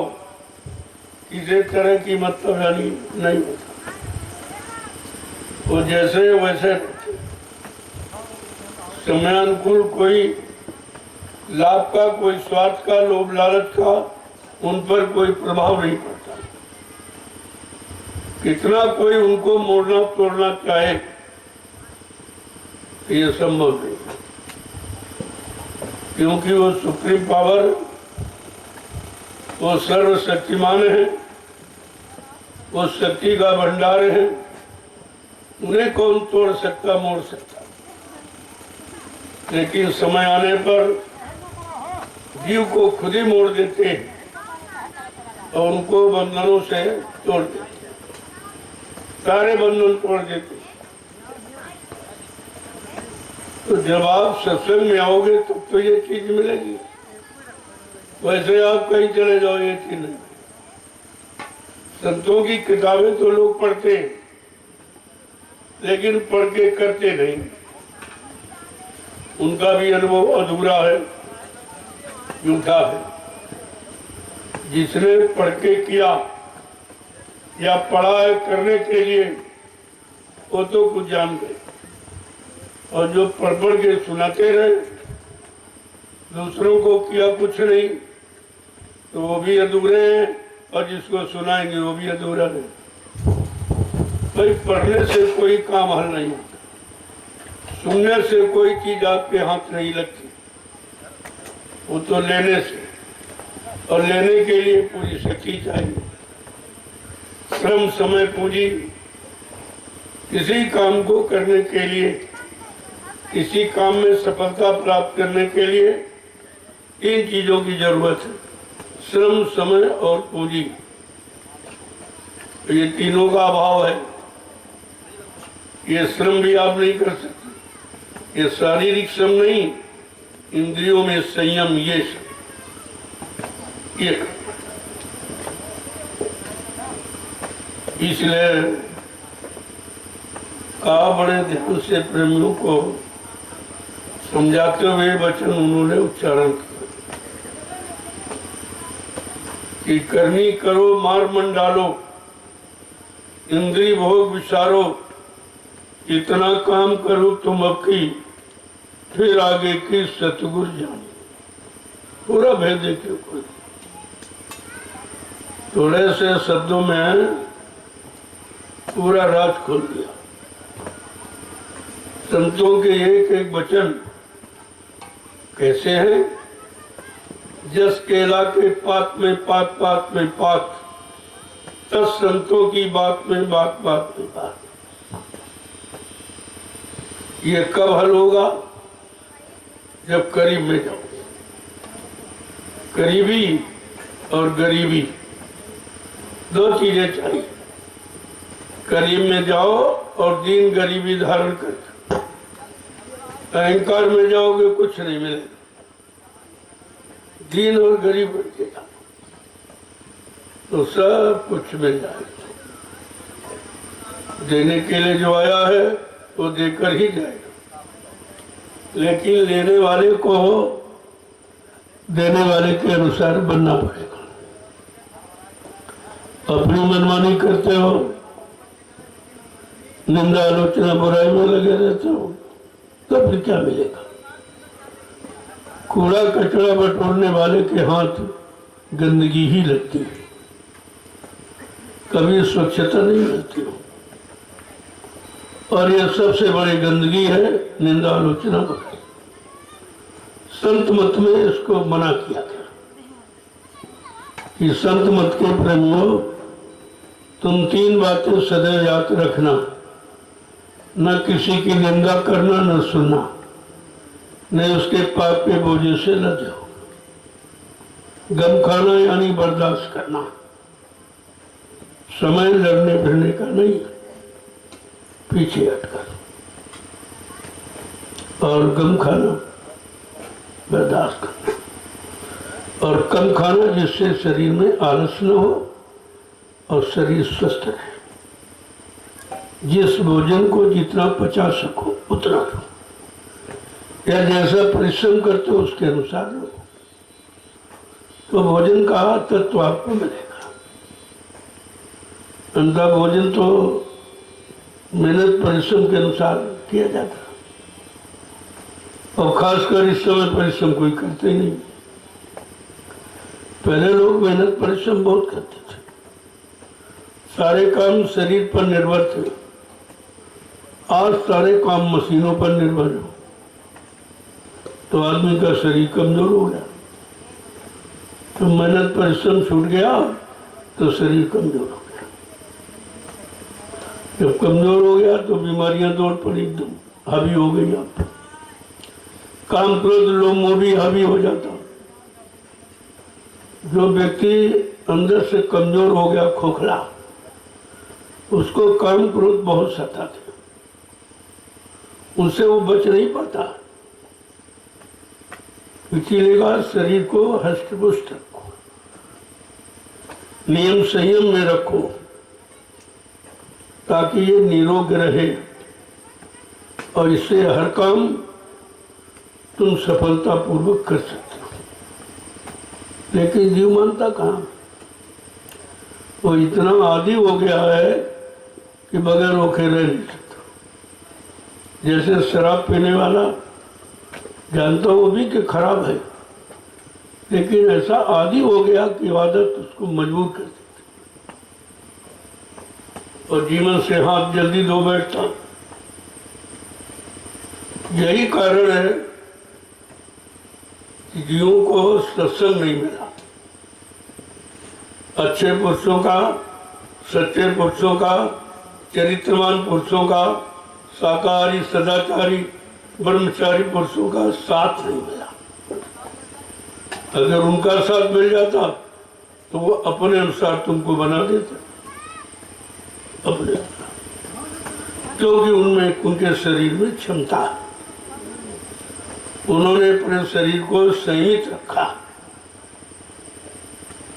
किसी तरह की मतलब यानी नहीं होता, वो जैसे वैसे समयानुकूल, कोई लाभ का, कोई स्वार्थ का, लोभ लालच का उन पर कोई प्रभाव नहीं पड़ता। कितना कोई उनको मोड़ना तोड़ना चाहे, ये संभव नहीं, क्योंकि वो सुप्रीम पावर, वो सर्वशक्तिमान है, वो शक्ति का भंडार है। उन्हें कौन तोड़ सकता, मोड़ सकता। लेकिन समय आने पर जीव को खुद ही मोड़ देते हैं और उनको बंधनों से तोड़ देते हैं, सारे बंधन तोड़ देते हैं। तो जब आप सत्संग में आओगे तब तो ये चीज मिलेगी, वैसे आप कहीं चले जाओ ये चीज नहीं। संतों की किताबें तो लोग पढ़ते हैं, लेकिन पढ़ के करते नहीं। उनका भी अनुभव अधूरा है, झूठा है। जिसने पढ़ के किया या पढ़ा है करने के लिए, वो तो कुछ जान गए, और जो पढ़ पढ़ के सुनाते रहे, दूसरों को किया कुछ नहीं, तो वो भी अधूरे हैं, और जिसको सुनाएंगे वो भी अधूरा है। भाई पढ़ने से कोई काम हल नहीं होता, सुनने से कोई चीज आपके हाथ नहीं लगती, वो तो लेने से, और लेने के लिए पूरी शक्ति चाहिए, श्रम, समय, पूंजी। किसी काम को करने के लिए, किसी काम में सफलता प्राप्त करने के लिए इन चीजों की जरूरत है, श्रम, समय और पूंजी। ये तीनों का अभाव है। ये श्रम भी आप नहीं कर सकते, ये शारीरिक श्रम नहीं, इंद्रियों में संयम, ये इसलिए कहा बड़े ध्यान से प्रेमियों को समझाते हुए वचन उन्होंने उच्चारण किया कि करनी करो मार मन डालो, इंद्री भोग विचारो, इतना काम करो तुम अब की फिर आगे की सतगुरु जानी। पूरा भेद देखिए, कोई थोड़े से शब्दों में पूरा राज खोल दिया। संतों के एक एक वचन कैसे हैं? जस केला के पात में पात, पात में पात, तस संतों की बात में बात, बात में बात। ये कब हल होगा? जब करीब में जाओ। करीबी और गरीबी दो चीजें चाहिए। करीब में जाओ और दीन गरीबी धारण कर। अहंकार में जाओगे कुछ नहीं मिलेगा। दीन और गरीब बन के जाओ तो सब कुछ मिल जाएगा। देने के लिए जो आया है वो देकर ही जाएगा, लेकिन लेने वाले को देने वाले के अनुसार बनना पड़ेगा। अपनी मनमानी करते हो, निंदा आलोचना बुराई में लगे रहते हो, तो फिर क्या मिलेगा? कूड़ा कचरा बटोरने वाले के हाथ गंदगी ही लगती है, कभी स्वच्छता नहीं मिलती हो। और यह सबसे बड़ी गंदगी है निंदा आलोचना बुराई। संत मत में इसको मना किया गया कि संत मत के प्रेमियों, तुम तीन बातें सदैव याद रखना, न किसी की निंदा करना, न सुनना, न उसके पाप के बोझे से लद जाओ। गम खाना यानी बर्दाश्त करना, समय लड़ने फिरने का नहीं, पीछे हटकर। और गम खाना बर्दाश्त करना, और कम खाना जिससे शरीर में आलस न हो और शरीर स्वस्थ रहे। जिस भोजन को जितना पचा सको उतना लो, या जैसा परिश्रम करते हो उसके अनुसार लो, तो भोजन का तत्व आपको मिलेगा। अंधा भोजन तो मेहनत परिश्रम के अनुसार किया जाता है, और खासकर इस समय परिश्रम कोई करते ही नहीं। पहले लोग मेहनत परिश्रम बहुत करते थे, सारे काम शरीर पर निर्भर थे। आज सारे काम मशीनों पर निर्भर हो, तो आदमी का शरीर कमजोर हो गया। तो मेहनत परिश्रम छूट गया तो शरीर कमजोर हो गया। जब कमजोर हो गया तो बीमारियां दौड़ पड़ी, एकदम हावी हो गई। आप काम क्रोध लोभ मोह भी हावी हो जाता। जो व्यक्ति अंदर से कमजोर हो गया, खोखला, उसको काम क्रोध बहुत सताते, उनसे वो बच नहीं पाता। इसीलिए शरीर को हष्ट पुष्ट रखो, नियम संयम में रखो, ताकि ये निरोग रहे, और इससे हर काम तुम सफलता पूर्वक कर सकते हो। लेकिन जीव मानता कहाँ? वो इतना आदी हो गया है कि बगैर रोके रह नहीं सकता। जैसे शराब पीने वाला जानता वो भी कि खराब है, लेकिन ऐसा आदी हो गया कि आदत उसको मजबूर कर देती, और जीवन से हाथ जल्दी धो बैठता। यही कारण है कि जीवों को सत्संग नहीं मिला। अच्छे पुरुषों का, सच्चे पुरुषों का, चरित्रवान पुरुषों का, शाकाहारी सदाचारी ब्रह्मचारी पुरुषों का साथ नहीं मिला। अगर उनका साथ मिल जाता तो वो अपने अनुसार तुमको बना देते, अपने अनुसार, क्योंकि उनमें उनके शरीर में क्षमता है। उन्होंने अपने शरीर को संयमित रखा।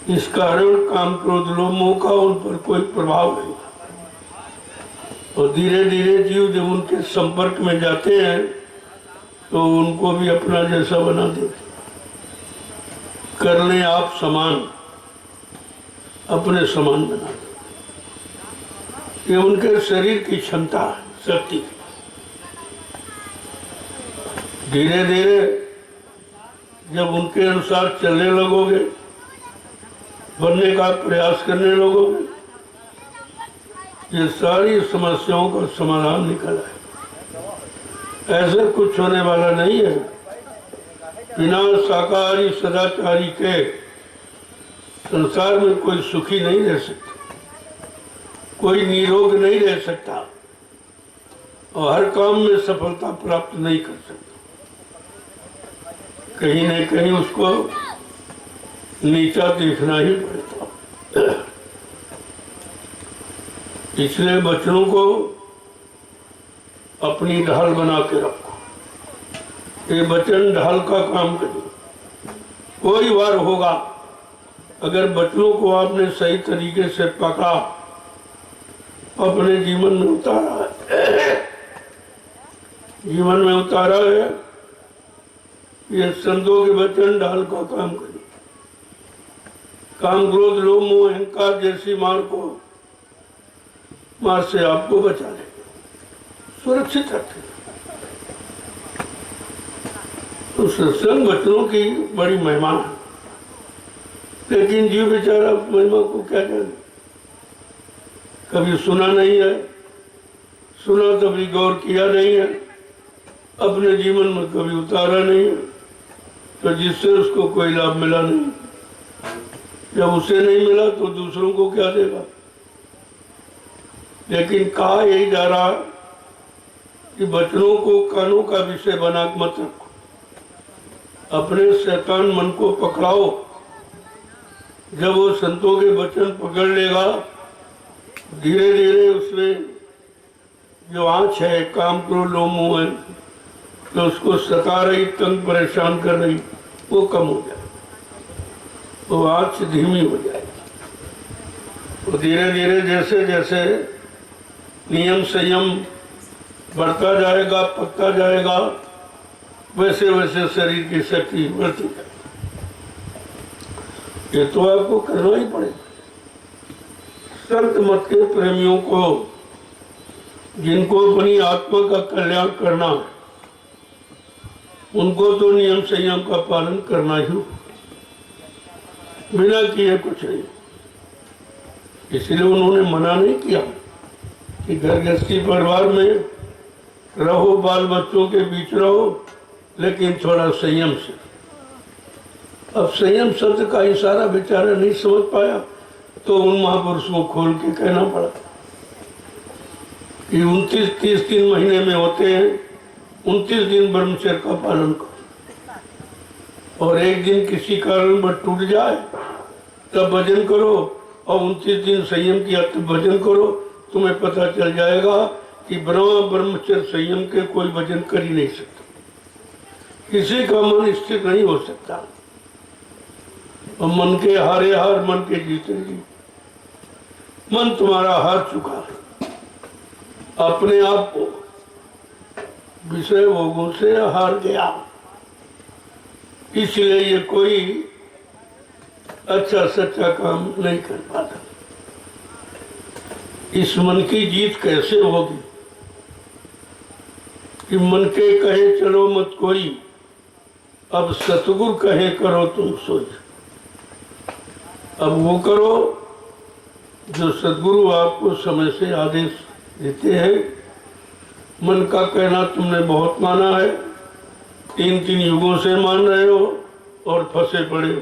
इस कारण काम क्रोध लोभ मोह का उन पर कोई प्रभाव नहीं। और धीरे धीरे जीव जब उनके संपर्क में जाते हैं तो उनको भी अपना जैसा बना देते। कर लें आप समान, अपने समान बना देते। ये उनके शरीर की क्षमता, शक्ति। धीरे धीरे जब उनके अनुसार चलने लगोगे, बनने का प्रयास करने लगोगे, ये सारी समस्याओं का समाधान निकल आए। ऐसे कुछ होने वाला नहीं है। बिना शाकाहारी सदाचारी के संसार में कोई सुखी नहीं रह सकता, कोई निरोग नहीं रह सकता और हर काम में सफलता प्राप्त नहीं कर सकता। कहीं न कहीं उसको नीचा देखना ही पड़ता। इसलिए बच्चों को अपनी ढाल बना के रखो। ये बचन ढाल का काम करे। कोई बार होगा अगर बच्चों को आपने सही तरीके से पकड़ा, अपने जीवन में उतारा है, जीवन में उतारा है, ये संतों के वचन ढाल का काम करे। काम, क्रोध, लोभ, मोह, अहंकार जैसी मार से आपको बचा ले, सुरक्षित रखे। तो सत्संग वचनों की बड़ी महिमा है, लेकिन जीव बेचारा उस महिमा को क्या जाने। कभी सुना नहीं है, सुना कभी गौर किया नहीं है, अपने जीवन में कभी उतारा नहीं है, तो जिससे उसको कोई लाभ मिला नहीं। जब उसे नहीं मिला तो दूसरों को क्या देगा। लेकिन कहा यही जा रहा कि बचनों को कानों का विषय बना मत रखो, अपने शैतान मन को पकड़ाओ। जब वो संतों के वचन पकड़ लेगा, धीरे धीरे उसमें जो आँच है, काम, क्रोध, लोभ, मोह है, तो उसको सता रही, तंग परेशान कर रही, वो कम हो जाए, वो आँच धीमी हो जाएगी। तो धीरे धीरे जैसे जैसे नियम संयम बढ़ता जाएगा, पकता जाएगा, वैसे वैसे शरीर की शक्ति बढ़ती जाएगी। ये तो आपको करना ही पड़ेगा। संत मत के प्रेमियों को, जिनको अपनी आत्मा का कल्याण करना है, उनको तो नियम संयम का पालन करना ही, बिना किए कुछ नहीं। इसलिए उन्होंने मना नहीं किया कि घर गृहस्थी परिवार में रहो, बाल बच्चों के बीच रहो, लेकिन थोड़ा संयम से। अब संयम शब्द का इशारा बेचारा नहीं समझ पाया, तो उन महापुरुष को खोल के कहना पड़ा कि 29-30 दिन महीने में होते हैं, 29 दिन ब्रह्मचर्य का पालन करो, और एक दिन किसी कारण पर टूट जाए तब भजन करो, और 29 दिन संयम किया तब भजन करो। तुम्हें पता चल जाएगा कि ब्रह्मचर्य संयम के कोई भजन कर ही नहीं सकता, किसी का मन स्थिर नहीं हो सकता। और मन के हारे हार, मन के जीते जी। मन तुम्हारा हार चुका है, अपने आप को विषय भोगों से हार गया, इसलिए ये कोई अच्छा सच्चा काम नहीं कर पाता। इस मन की जीत कैसे होगी कि मन के कहे चलो मत कोई, अब सतगुरु कहे करो तुम सोच। अब वो करो जो सद्गुरु आपको समय से आदेश देते हैं। मन का कहना तुमने बहुत माना है, 3 युगों से मान रहे हो और फंसे पड़े हो।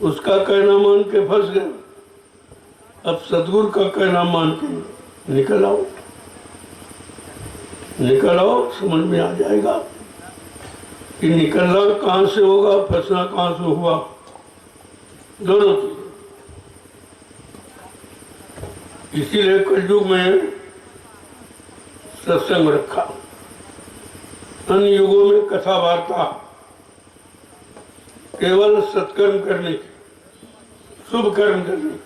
उसका कहना मान के फंस गए, अब सद्गुरु का कहना मान के निकल आओ, निकल आओ। समझ में आ जाएगा कि निकलना कहाँ से होगा, फंसना कहाँ से हुआ, दोनों चीजें। इसीलिए कलयुग में सत्संग रखा, अन्य युगों में कथा वार्ता, केवल सत्कर्म करने की, शुभ कर्म करने की।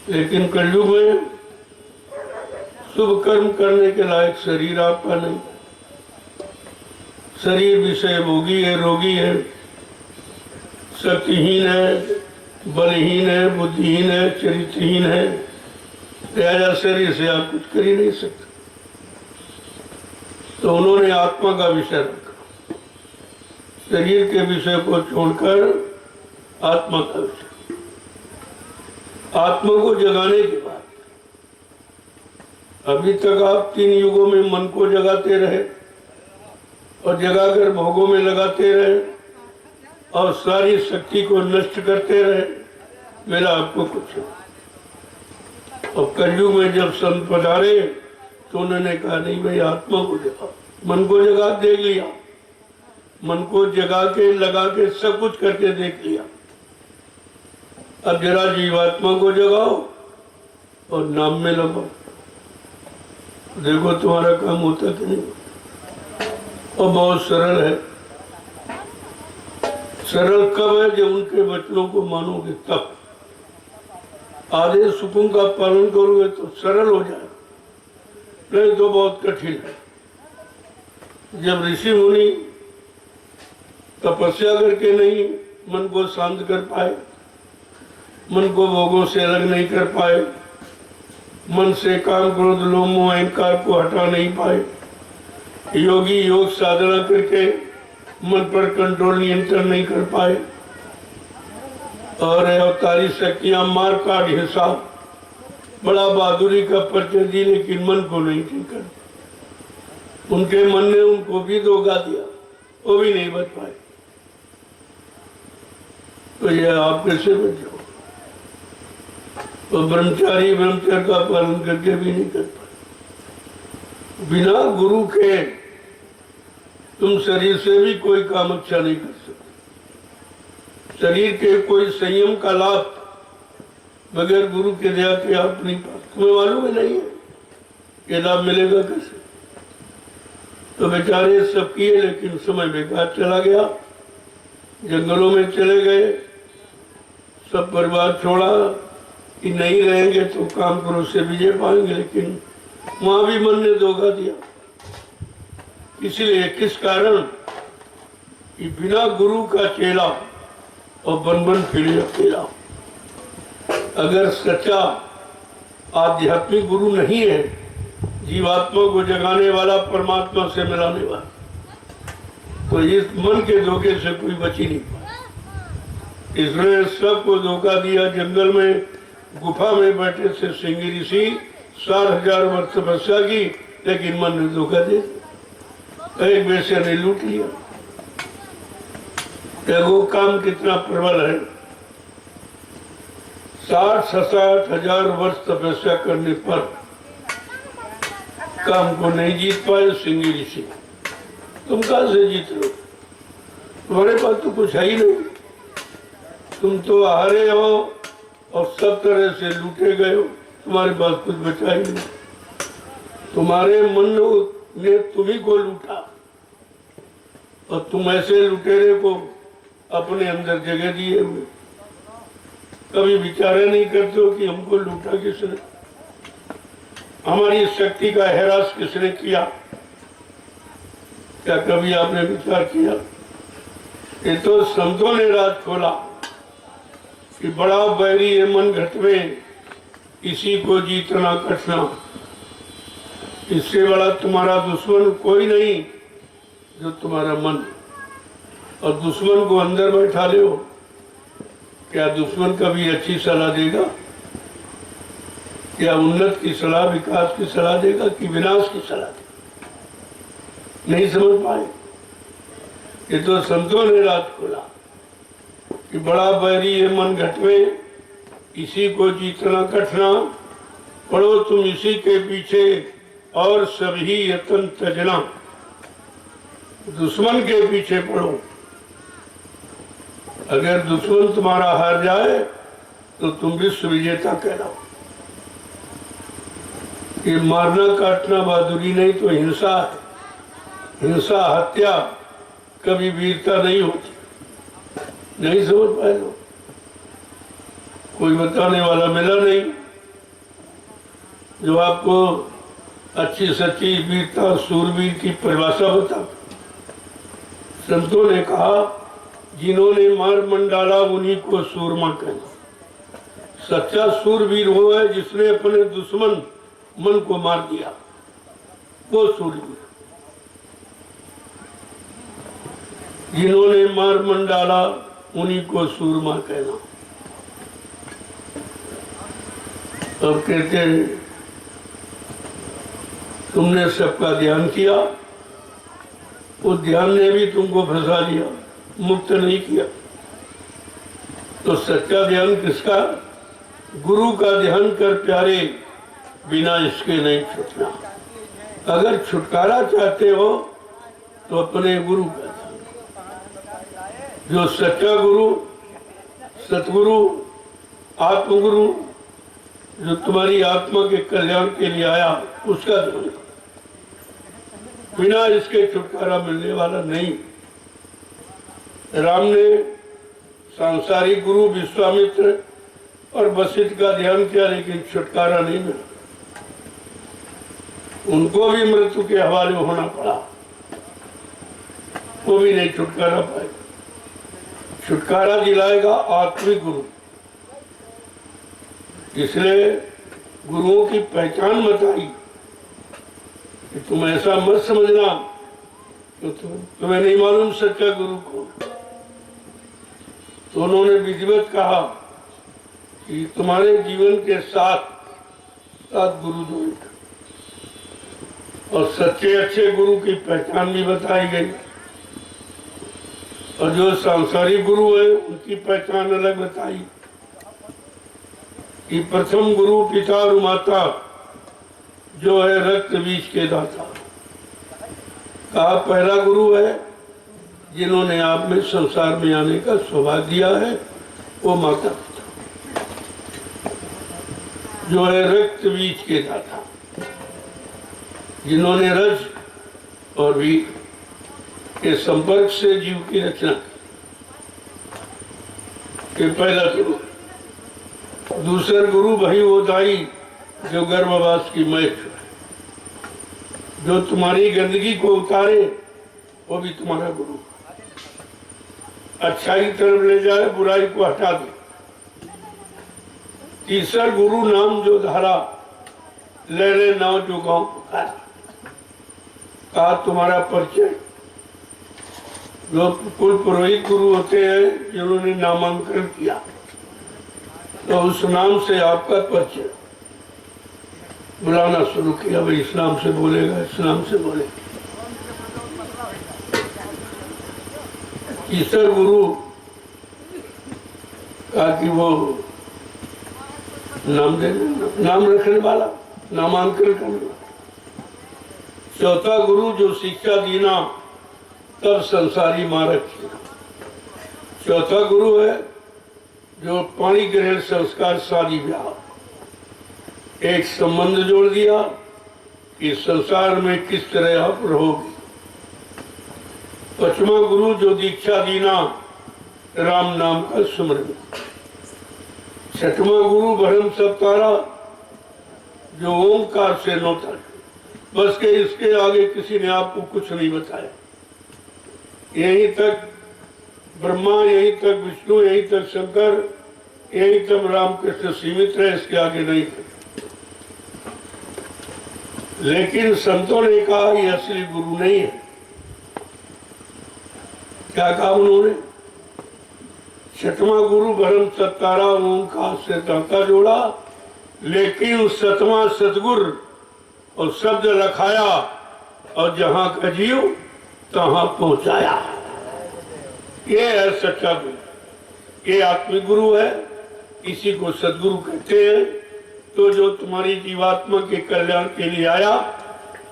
लेकिन कलयुग में शुभ कर्म करने के लायक शरीर आपका नहीं। शरीर विषय भोगी है, रोगी है, शक्तिहीन है, बलहीन है, बुद्धिहीन है, चरित्रहीन है। लिहाजा शरीर से आप कुछ कर ही नहीं सकते। तो उन्होंने आत्मा का विषय रखा, शरीर के विषय को छोड़कर आत्मा का विषय। आत्मा को जगाने के बाद, अभी तक आप 3 युगों में मन को जगाते रहे और जगाकर भोगों में लगाते रहे और सारी शक्ति को नष्ट करते रहे, मेरा आपको कुछ नहीं। और कलयुग में जब संत पधारे तो उन्होंने कहा नहीं भाई, आत्मा को जगा, मन को जगा, देख लिया, मन को जगा के लगा के सब कुछ करके देख लिया, अब जरा जीवात्मा को जगाओ और नाम में लगाओ, देखो तुम्हारा काम होता कि नहीं। और बहुत सरल है। सरल कब है? जब उनके वचनों को मानोगे तब। आदेश हुकुम का पालन करोगे तो सरल हो जाए, नहीं तो बहुत कठिन है। जब ऋषि मुनि तपस्या करके नहीं मन को शांत कर पाए, मन को भोगों से अलग नहीं कर पाए, मन से काम क्रोध लोभ मोह अहंकार को हटा नहीं पाए, योगी योग साधना करके मन पर कंट्रोल नियंत्रण नहीं कर पाए, और अवतारी शक्तियां मार काट हिसाब बड़ा बहादुरी का परिचय दी, लेकिन मन को नहीं ठीक कर। उनके मन ने उनको भी धोखा दिया, वो भी नहीं बच पाए। तो ये आप कैसे बचो? तो ब्रह्मचारी ब्रह्मचर्य का पालन करके भी नहीं कर पाए। बिना गुरु के तुम शरीर से भी कोई काम अच्छा नहीं कर सकते। शरीर के कोई संयम का लाभ बगैर गुरु के दया के आप नहीं पाते। तुम्हें मालूम है नहीं है ये लाभ मिलेगा कैसे? तो बेचारे सब किए, लेकिन समय बेकार चला गया, जंगलों में चले गए, सब परिवार छोड़ा कि नहीं रहेंगे तो काम क्रोध से विजय पाएंगे, लेकिन वहां भी मन ने धोखा दिया। इसलिए किस कारण कि बिना गुरु का चेला और बन बन फिरे अकेला। अगर सच्चा आध्यात्मिक गुरु नहीं है, जीवात्मा को जगाने वाला, परमात्मा से मिलाने वाला, तो इस मन के धोखे से कोई बच ही नहीं पाया। इसने सबको धोखा दिया। जंगल में गुफा में बैठे थे सिंह ऋषि, 4000 वर्ष तपस्या की, लेकिन मन ने धोखा दे दिया, एक वैसे ने लूट लिया। देखो काम कितना प्रबल है। 60-60 हजार वर्ष तपस्या करने पर काम को नहीं जीत पाए सिंह ऋषि। तुम कहां से जीत लो? तुम्हारे पास तो कुछ है ही नहीं, तुम तो हारे हो और सब तरह से लूटे गए हो, तुम्हारे पास कुछ बचा ही नहीं। तुम्हारे मन ने तुम्ही को लूटा और तुम ऐसे लुटेरे को अपने अंदर जगह दिए हुए, कभी विचार नहीं करते हो कि हमको लूटा किसने, हमारी शक्ति का हैरास किसने किया? क्या कभी आपने विचार किया? ये तो संतों ने राज खोला कि बड़ा बैरी है मन घटवे, इसी को जीतना कठिना। इससे बड़ा तुम्हारा दुश्मन कोई नहीं जो तुम्हारा मन। और दुश्मन को अंदर बैठा ले हो, क्या दुश्मन कभी अच्छी सलाह देगा? क्या उन्नत की सलाह, विकास की सलाह देगा कि विनाश की सलाह देगा? नहीं समझ पाए। ये तो संतों ने राज खोला कि बड़ा बैरी है मन घटवे, इसी को जीतना कठिना। पढ़ो तुम इसी के पीछे और सभी यत्न तजना। दुश्मन के पीछे पढ़ो। अगर दुश्मन तुम्हारा हार जाए तो तुम विश्व विजेता कहलाओ। ये मारना काटना बहादुरी नहीं तो हिंसा है। हिंसा, हत्या कभी वीरता नहीं होती। नहीं समझ पाए लोग, कोई बताने वाला मिला नहीं जो आपको अच्छी सच्ची वीरता, सूरवीर की परिभाषा बता। संतों ने कहा जिन्होंने मार मन डाला उन्हीं को सूरमा कहना। सच्चा सूरवीर वो है जिसने अपने दुश्मन मन को मार दिया, वो सूरवीर। जिन्होंने मार मन डाला उन्हीं को सूरमा कहना। अब कहते हैं तुमने सबका ध्यान किया, उस ध्यान ने भी तुमको फंसा दिया, मुक्त नहीं किया। तो सच्चा ध्यान किसका? गुरु का ध्यान कर प्यारे, बिना इसके नहीं छूटना। अगर छुटकारा चाहते हो तो अपने गुरु का ध्यान, जो सच्चा गुरु, सतगुरु, आत्मगुरु, जो तुम्हारी आत्मा के कल्याण के लिए आया, उसका ध्यान। बिना इसके छुटकारा मिलने वाला नहीं। राम ने सांसारिक गुरु विश्वामित्र और वशिष्ठ का ध्यान किया, लेकिन छुटकारा नहीं मिला। उनको भी मृत्यु के हवाले होना पड़ा, वो भी नहीं छुटकारा पाए। छुटकारा दिलाएगा आत्मिक गुरु। इसलिए गुरुओं की पहचान बताई कि तुम ऐसा मत समझना कि तुम्हें नहीं मालूम सच्चा गुरु कौन। तो उन्होंने विधिवत कहा कि तुम्हारे जीवन के साथ साथ गुरु दो, और सच्चे अच्छे गुरु की पहचान भी बताई गई। और जो सांसारिक गुरु है उनकी पहचान अलग बताई कि प्रथम गुरु पिता और माता, जो है रक्त बीज के दाता। कहा पहला गुरु है जिन्होंने आप में संसार में आने का सौभाग्य दिया है, वो माता पिता, जो है रक्त बीज के दाता, जिन्होंने रज और बीज के संपर्क से जीव की रचना की। पहला गुरु। दूसरा गुरु भाई वो दाई जो गर्भवास की मैच, जो तुम्हारी गंदगी को उतारे, वो भी तुम्हारा गुरु। अच्छाई की तरफ ले जाए, बुराई को हटा दे। तीसरा गुरु नाम जो धारा, ले ले नाव जो गांव पुकारा। कहा तुम्हारा परिचय। जो कुल पुरोहित गुरु होते हैं जिन्होंने नामांकन किया, तो उस नाम से आपका परिचय बुलाना शुरू किया। भाई इस नाम से बोलेगा, इस नाम से बोलेगा। तीसरा गुरु कहा कि वो नाम रखने वाला, नामांकन करने वाला। चौथा गुरु जो शिक्षा देना, तब संसारी मार्ग किया। चौथा गुरु है जो पानी ग्रहण संस्कार शादी ब्याह, एक संबंध जोड़ दिया कि संसार में किस तरह आप रहोगे। पांचवा गुरु जो दीक्षा दीना, राम नाम का सुमरन। छठवां गुरु भरम सप्तारा, जो ओंकार से नोता, बस के इसके आगे किसी ने आपको कुछ नहीं बताया। यहीं तक ब्रह्मा, यहीं तक विष्णु, यहीं तक शंकर, यहीं तक रामकृष्ण सीमित है, इसके आगे नहीं है। लेकिन संतों ने कहा ये असली गुरु नहीं है। क्या कहा उन्होंने? छठवां गुरु भरम सत्तारा, ओंकार से दाता जोड़ा, लेकिन सतवां सतगुरु और शब्द रखाया, और जहां का जीव तहां पहुंचाया। ये है सच्चा गुरु, ये आत्मिक गुरु है। इसी को सदगुरु कहते हैं। तो जो तुम्हारी जीवात्मा के कल्याण के लिए आया,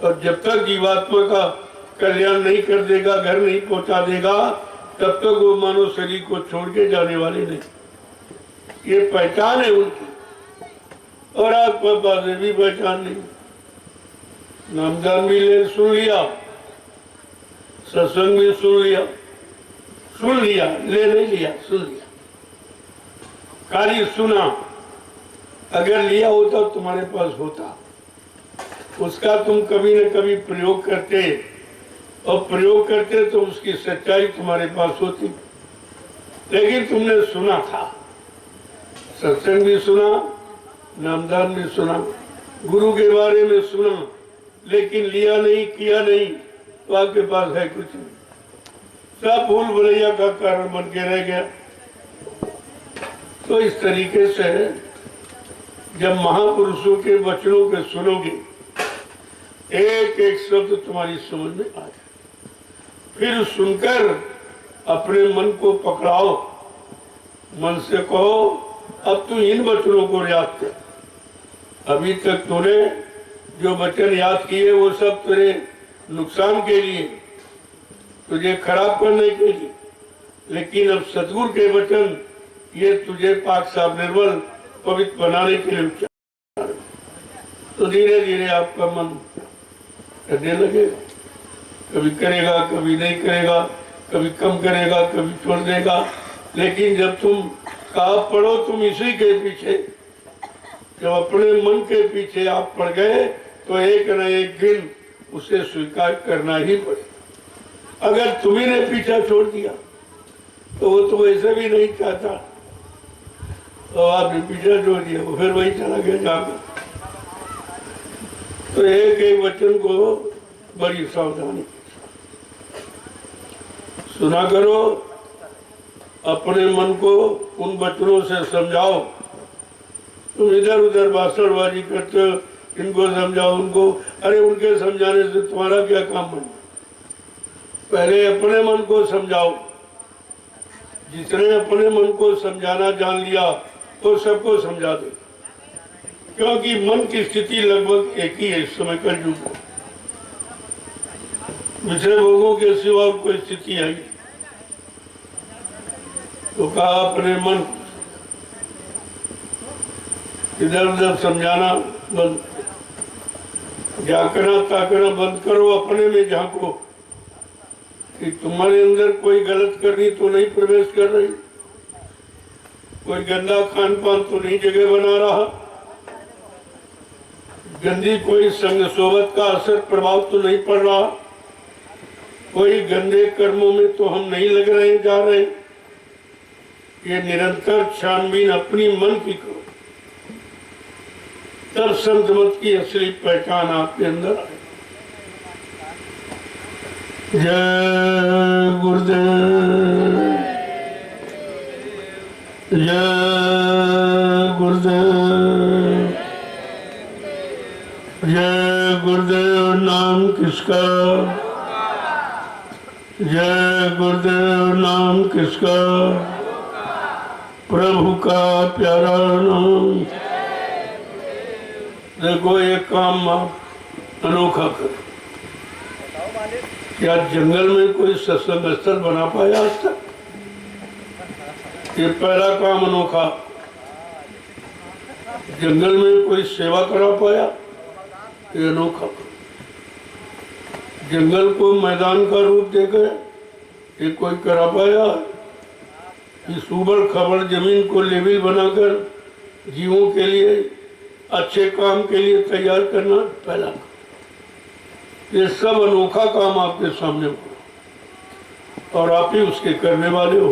और जब तक जीवात्मा का कल्याण नहीं कर देगा, घर नहीं पहुंचा देगा, तब तक वो मानव शरीर को छोड़ के जाने वाले नहीं। ये पहचान है उनकी। और आत्मा पास भी पहचान नहीं। नामदान भी ले सुन लिया, सत्संग भी सुन लिया, ले नहीं लिया, सुन लिया, खाली सुना। अगर लिया होता तुम्हारे पास होता, उसका तुम कभी न कभी प्रयोग करते, और प्रयोग करते तो उसकी सच्चाई तुम्हारे पास होती। लेकिन तुमने सुना था, सत्संग भी सुना, नामदान भी सुना, गुरु के बारे में सुना, लेकिन लिया नहीं, किया नहीं, तो आपके पास है कुछ नहीं। सब भूल भुलैया का कारण बन के रह गया। तो इस तरीके से जब महापुरुषों के वचनों के सुनोगे, एक एक शब्द तुम्हारी समझ में आ जाए, फिर सुनकर अपने मन को पकड़ाओ, मन से कहो अब तू इन वचनों को याद कर। अभी तक तूने जो वचन याद किए वो सब तेरे नुकसान के लिए, तुझे खराब करने के लिए, लेकिन अब सतगुरु के वचन ये तुझे पाक साफ निर्मल पवित्र बनाने के लिए उच्चार। तो धीरे धीरे आपका मन करने लगेगा, कभी करेगा कभी नहीं करेगा, कभी कम करेगा कभी छोड़ देगा, लेकिन जब तुम कहा पढ़ो तुम इसी के पीछे, जब अपने मन के पीछे आप पड़ गए तो एक न एक दिन उसे स्वीकार करना ही पड़ेगा। अगर तुम्ही ने पीछा छोड़ दिया तो वो तो वैसे भी नहीं चाहता, तो आपने पीछा छोड़ दिया, वो फिर वही चला गया जाकर। तो एक एक वचन को बड़ी सावधानी सुना करो, अपने मन को उन वचनों से समझाओ। तुम इधर उधर भाषणबाजी करते हो, इनको समझाओ उनको, अरे उनके समझाने से तुम्हारा क्या काम बना? पहले अपने मन को समझाओ। जिसने अपने मन को समझाना जान लिया तो सबको समझा दे, क्योंकि मन की स्थिति लगभग एक ही है इस समय का युग में। विषय भोगों के सिवा कोई स्थिति है। तो कहा अपने मन इधर उधर समझाना बंद, झांकना ताकना बंद करो, अपने में झांको कि तुम्हारे अंदर कोई गलत करनी तो नहीं प्रवेश कर रही, कोई गंदा खान पान तो नहीं जगह बना रहा, गंदी कोई संग सोबत का असर प्रभाव तो नहीं पड़ रहा, कोई गंदे कर्मों में तो हम नहीं लग रहे जा रहे। ये निरंतर छानबीन अपनी मन की करो, तब संत मत की असली पहचान आपके अंदर आए। जय गुरुदेव, जय गुरुदेव, जय गुरुदेव। नाम किसका? जय गुरुदेव। नाम किसका? प्रभु का प्यारा नाम। देखो ये काम आप अनोखा करो। क्या जंगल में कोई सत्संग स्थल बना पाया आज तक? ये पहला काम अनोखा। जंगल में कोई सेवा करा पाया? ये अनोखा। जंगल को मैदान का रूप देकर ये कोई करा पाया? इस उबड़ खबड़ जमीन को लेवल बनाकर जीवों के लिए अच्छे काम के लिए तैयार करना पहला काम। ये सब अनोखा काम आपके सामने हो और आप ही उसके करने वाले हो,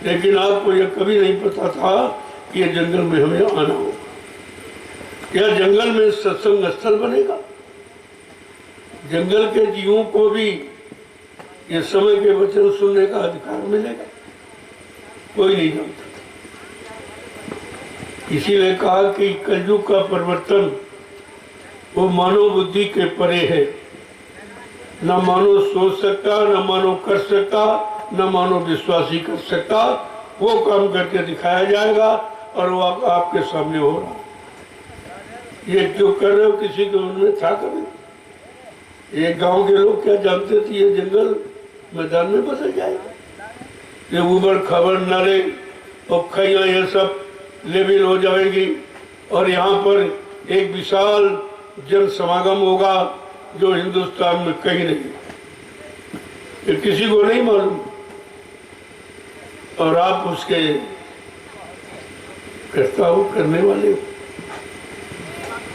लेकिन आपको यह कभी नहीं पता था कि यह जंगल में हमें आना होगा। यह जंगल में सत्संग स्थल बनेगा। जंगल के जीवों को भी ये समय के वचन सुनने का अधिकार मिलेगा, कोई नहीं जानता। इसीलिए कहा कि कलयुग का परिवर्तन वो मानव बुद्धि के परे है। न मानव सोच सकता, न मानव कर सकता, न मानव विश्वासी कर सकता। वो काम करके दिखाया जाएगा और वो आपके सामने हो रहा है। ये जो कर रहे हो किसी के मन में था कभी? ये गांव के लोग क्या जानते थे ये जंगल मैदान में बदल जाएगा? ये उबड़ खबड़ नाले और खैया ये सब लेवल हो जाएगी और यहाँ पर एक विशाल जन समागम होगा जो हिंदुस्तान में कहीं नहीं, ये किसी को नहीं मालूम। और आप उसके करता हो, करने वाले हो।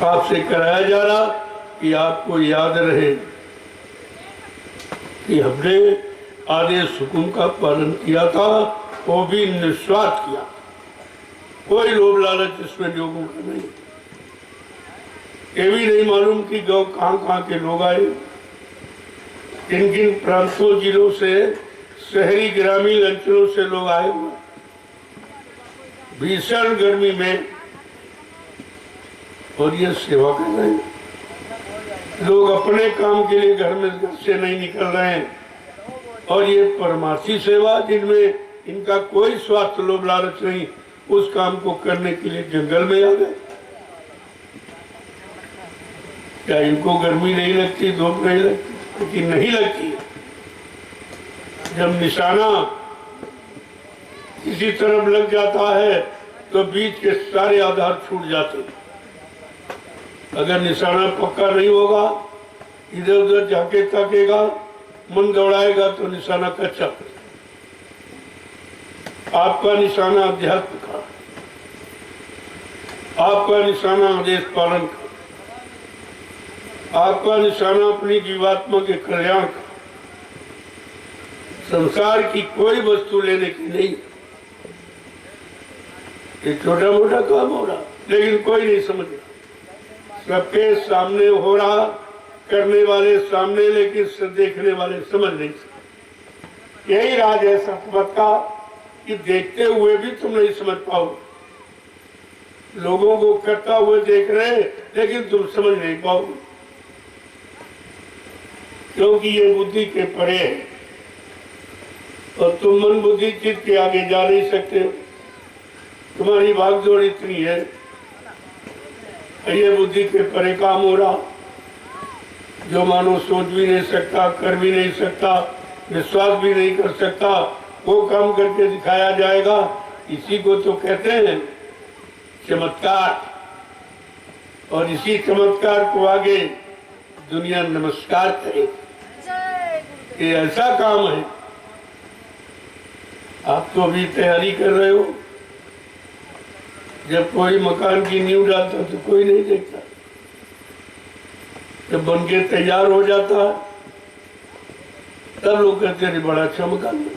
आपसे कराया जा रहा कि आपको याद रहे कि हमने आदेश हुकुम का पालन किया था, वो भी निस्वार्थ किया। कोई लोभ लालच इसमें लोगों का नहीं। ये भी नहीं मालूम कि गाँव कहाँ कहाँ के लोग आए, किन किन प्रांतों जिलों से, शहरी ग्रामीण अंचलों से लोग आए हुए, भीषण गर्मी में, और ये सेवा कर रहे हैं। लोग अपने काम के लिए घर से नहीं निकल रहे हैं, और ये परमार्थी सेवा जिनमें इनका कोई स्वार्थ लोभ लालच नहीं, उस काम को करने के लिए जंगल में आ गए। क्या इनको गर्मी नहीं लगती, धूप नहीं लगती? लेकिन नहीं लगती। जब निशाना किसी तरफ लग जाता है तो बीच के सारे आधार छूट जाते। अगर निशाना पक्का नहीं होगा, इधर उधर जाके ताकेगा, मन दौड़ाएगा तो निशाना कच्चा। आपका निशाना अध्यात्म का, आपका निशाना आदेश पालन का, आपका निशाना अपनी जीवात्मा के कल्याण का। संसार की कोई वस्तु लेने की नहीं। ये छोटा मोटा काम हो रहा, लेकिन कोई नहीं समझ रहा। सबके सामने हो रहा, करने वाले सामने, लेकिन देखने वाले समझ नहीं सकते। यही राज है सतमत का कि देखते हुए भी तुम नहीं समझ पाओ। लोगों को करता हुए देख रहे, लेकिन तुम समझ नहीं पाओगे, क्योंकि ये बुद्धि के परे है और तुम मन बुद्धि चित्त के आगे जा नहीं सकते हो। तुम्हारी भागदौड़ इतनी है, ये बुद्धि के परे काम हो रहा, जो मानो सोच भी नहीं सकता, कर भी नहीं सकता, विश्वास भी नहीं कर सकता, वो काम करके दिखाया जाएगा। इसी को तो कहते हैं चमत्कार, और इसी चमत्कार को आगे दुनिया नमस्कार करे। ये ऐसा काम है। आप तो अभी तैयारी कर रहे हो। जब कोई मकान की नींव डालता तो कोई नहीं देखता, जब बन के तैयार हो जाता है तब लोग कहते हैं बड़ा अच्छा मकान है।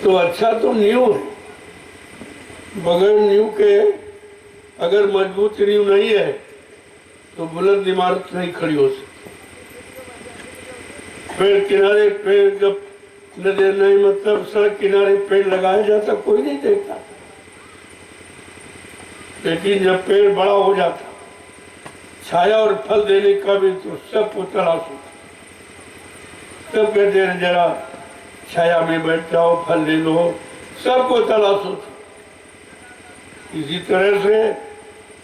तो अच्छा तो नींव है, बगैर नींव के अगर मजबूत नींव नहीं है तो बुलंद इमारत नहीं खड़ी हो सकती। पेड़ किनारे पेड़ जब नजर नहीं, मतलब सड़क किनारे पेड़ लगाया जाता कोई नहीं देखता, लेकिन जब पेड़ बड़ा हो जाता, छाया और फल देने का भी तो सबको तलाश होता। सब कहते हैं जरा छाया में बैठ जाओ, फल ले लो, सबको तलाश होती। इसी तरह से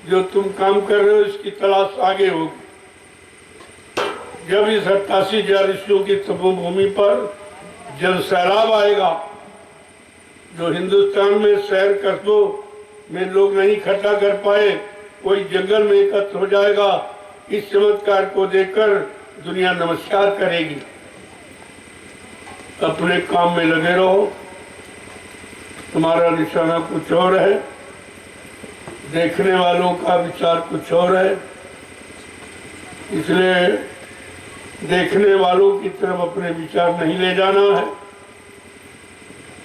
जो तुम काम कर रहे हो इसकी तलाश आगे होगी। जब इस 88,000 ऋषियों की तपोभूमि पर जल सैलाब आएगा, जो हिंदुस्तान में शहर कस्बों में लोग नहीं इकट्ठा कर पाए, कोई जंगल में एकत्र हो जाएगा। इस चमत्कार को देखकर दुनिया नमस्कार करेगी। अपने काम में लगे रहो, तुम्हारा निशाना कुछ और है, देखने वालों का विचार कुछ और है। इसलिए देखने वालों की तरफ अपने विचार नहीं ले जाना है,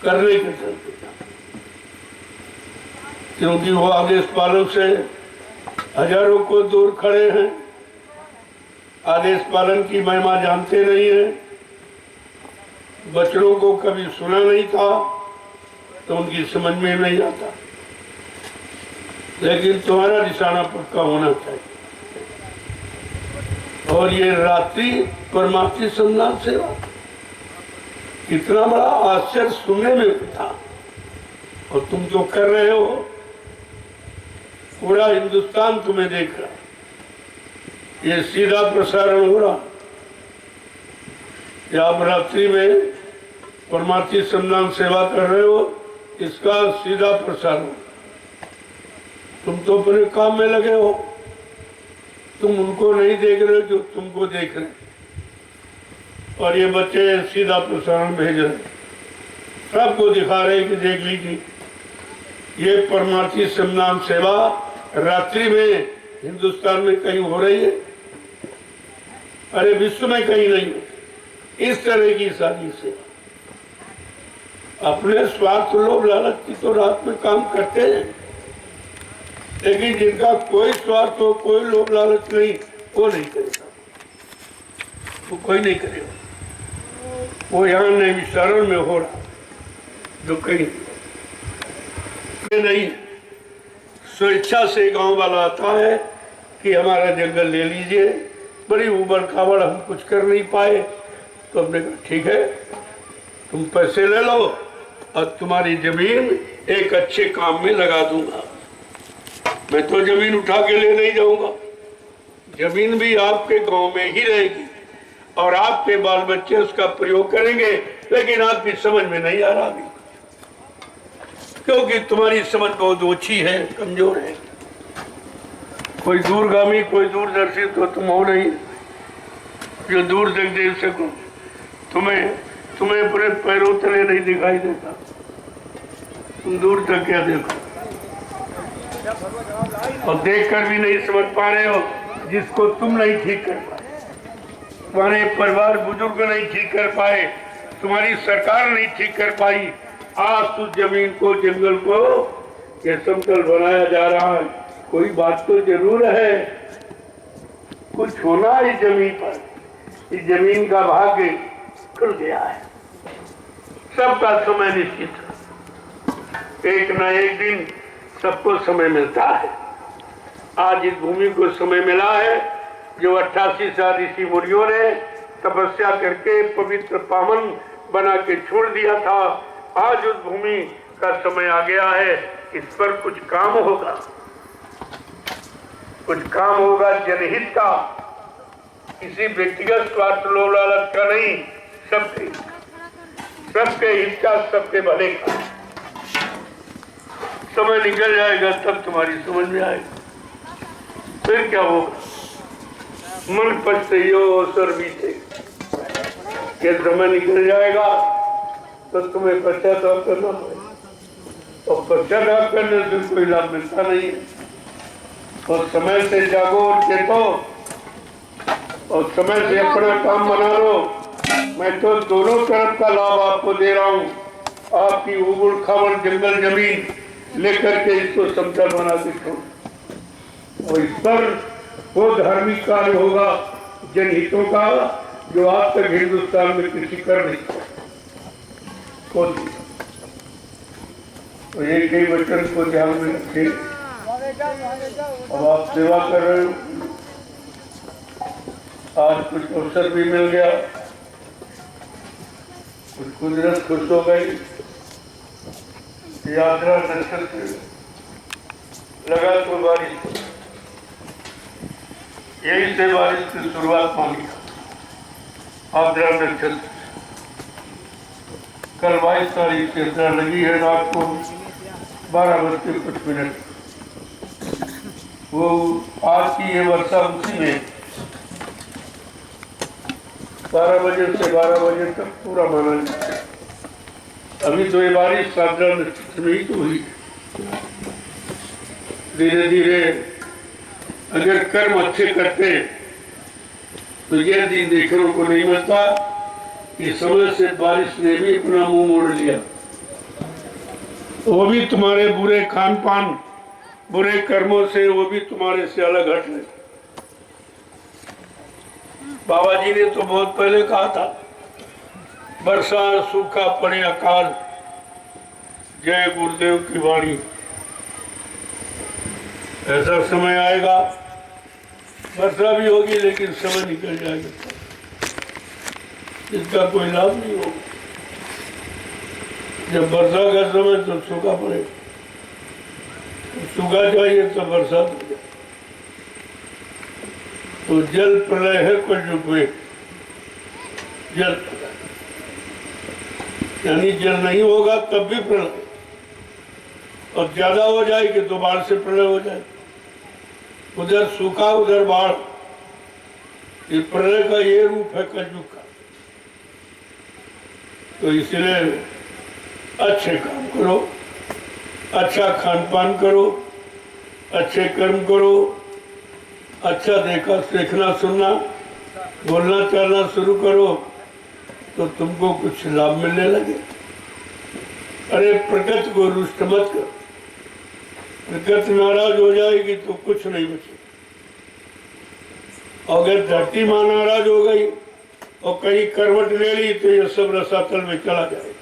करने के चलते, क्योंकि वो आदेश पालन से हजारों को दूर खड़े हैं। आदेश पालन की महिमा जानते नहीं है, बच्चों को कभी सुना नहीं था तो उनकी समझ में नहीं आता। लेकिन तुम्हारा निशाना पक्का होना चाहिए। और ये रात्रि परमार्थी संधान सेवा इतना बड़ा आश्चर्य सुनने में था, और तुम तो कर रहे हो। पूरा हिंदुस्तान तुम्हें देख रहा, ये सीधा प्रसारण हो रहा। या आप रात्रि में परमार्थी संधान सेवा कर रहे हो, इसका सीधा प्रसारण। तुम तो अपने काम में लगे हो, तुम उनको नहीं देख रहे जो तुमको देख रहे, और ये बच्चे सीधा प्रसारण भेज रहे, सबको दिखा रहे कि देख लीजिए ये परमार्थी संधान सेवा रात्रि में हिंदुस्तान में कहीं हो रही है। अरे विश्व में कहीं नहीं। इस तरह की सारी सेवा अपने स्वार्थ लोभ लालच की तो रात में काम करते हैं, लेकिन जिनका कोई स्वार्थ हो, कोई लोभ लालच नहीं, वो नहीं करेगा। वो कोई नहीं करेगा। वो यहाँ नहीं विचारण में हो रहा जो कहीं नहीं। स्वेच्छा से गांव वाला आता है कि हमारा जंगल ले लीजिए, बड़ी उबड़ खाबड़ हम कुछ कर नहीं पाए, तो हमने कहा ठीक है तुम पैसे ले लो और तुम्हारी जमीन एक अच्छे काम में लगा दूंगा। मैं तो जमीन उठा के ले नहीं जाऊंगा, जमीन भी आपके गांव में ही रहेगी और आपके बाल बच्चे उसका प्रयोग करेंगे, लेकिन आपकी समझ में नहीं आ रहा अभी, क्योंकि तुम्हारी समझ बहुत ओछी है, कमजोर है। कोई दूरगामी कोई दूरदर्शी तो तुम हो नहीं जो दूर तक देख सको। तुम्हें अपने पैरों तले नहीं दिखाई देता, तुम दूर तक क्या देखो, और देखकर भी नहीं समझ पा रहे हो जिसको तुम नहीं ठीक कर पाए, तुम्हारे परिवार बुजुर्ग नहीं ठीक कर पाए, तुम्हारी सरकार नहीं ठीक कर पाई। आज उस जमीन को, जंगल को ये समतल बनाया जा रहा है। कोई बात तो जरूर है, कुछ होना इस जमीन पर। इस जमीन का भाग्य खुल गया है, सबका समय निश्चित है, एक न एक दिन सबको समय मिलता है। आज इस भूमि को समय मिला है जो 88 साल ऋषि मुनियों ने तपस्या करके पवित्र पावन बना के छोड़ दिया था। आज उस भूमि का समय आ गया है, इस पर कुछ काम होगा, कुछ काम होगा जनहित का, किसी व्यक्तिगत स्वार्थ लोभ लालच का नहीं, सबके हित का, सबके भले का। समय निकल जाएगा तब तुम्हारी समझ में आएगा, फिर क्या होगा। मन पछताइयो अवसर बीते, ये समय निकल जाएगा तो तुम्हें पश्चाताप करना पड़ेगा, और पश्चाताप करने से कोई लाभ मिलता नहीं है। और समय से जागो और चेतो, और समय से अपना काम बना लो। मैं तो दोनों तरफ का लाभ आपको दे रहा हूँ। आपकी उबड़ खाबड़ जंगल जमीन लेकर के इसको समतल बना के छोड़, और इस पर वो धार्मिक कार्य होगा जनहितों का जो आज तक हिंदुस्तान में किसी कर नहीं पाया। तो एक ही वचन को ध्यान में रखें। अब आप सेवा कर रहे हो, आज कुछ अवसर भी मिल गया, कुछ कुदरत खुश हो गई। यात्रा नक्षत्र लगा तो बारिश, यही से बारिश की शुरुआत मानी। आद्रा नक्षत्र कल 22 तारीख से यात्रा लगी है, रात को 12:05। वो आज की ये वर्षा उसी में 12 बजे से 12 बजे तक पूरा माना जाता है। अभी तो ये बारिश साद्रा नक्षत्र में ही तो हुई। धीरे धीरे अगर कर्म अच्छे करते तो यह दिन देखने को नहीं मिलता कि समय से बारिश ने भी अपना मुंह मोड़ लिया। वो भी तुम्हारे बुरे खान पान, बुरे कर्मों से वो भी तुम्हारे से अलग हट गए। बाबा जी ने तो बहुत पहले कहा था, वर्षा सूखा पड़े अकाल, जय गुरुदेव की वाणी। ऐसा समय आएगा, वर्षा भी होगी लेकिन समय निकल जाएगा, इसका कोई लाभ नहीं होगा। जब वर्षा का समय तो सूखा पड़ेगा, सूखा चाहिए तो बरसात हो जाए। तो जल प्रलय है कलयुग में, जल प्रलय यानी जल नहीं होगा तब भी प्रलय, और ज्यादा हो जाएगी तो बाढ़ से प्रलय हो जाए। उधर सूखा उधर बाढ़, ये प्रलय का ये रूप है कलयुग का। तो इसलिए अच्छे काम करो, अच्छा खान पान करो, अच्छे कर्म करो, अच्छा देखा सीखना सुनना बोलना चलना शुरू करो तो तुमको कुछ लाभ मिलने लगे। अरे प्रकृति को रुष्ट मत कर, प्रकृति नाराज हो जाएगी तो कुछ नहीं बचेगा। अगर धरती माँ नाराज हो गई और कहीं करवट ले ली तो ये सब रसातल में चला जाएगा।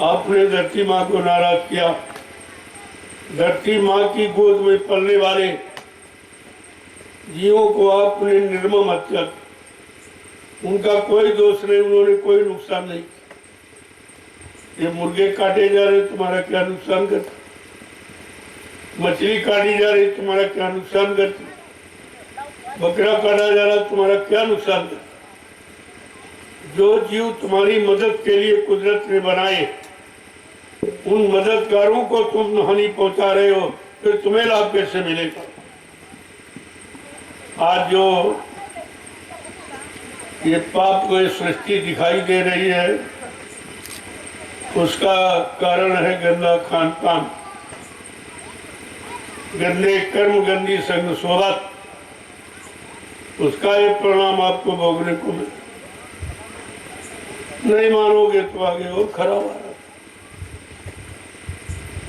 आपने धरती माँ को नाराज किया। धरती माँ की गोद में पलने वाले जीवों को आपने निर्मम हत्या की। उनका कोई दोष नहीं, उन्होंने कोई नुकसान नहीं किया। ये मुर्गे काटे जा रहे, तुम्हारा क्या नुकसान करते? मछली काटी जा रही, तुम्हारा क्या नुकसान करती? बकरा काटा जा रहा, तुम्हारा क्या नुकसान करता? जो जीव तुम्हारी मदद के लिए कुदरत ने बनाए, उन मददगारों को तुम हानि पहुंचा रहे हो, फिर तुम्हें लाभ कैसे मिलेगा? आज जो ये पाप को सृष्टि दिखाई दे रही है, उसका कारण है गंदा खान पान, गंदे कर्म, गंदी संग सोबत। उसका ये परिणाम आपको भोगने को मिले। नहीं मानोगे तो आगे और खराब आ रहा।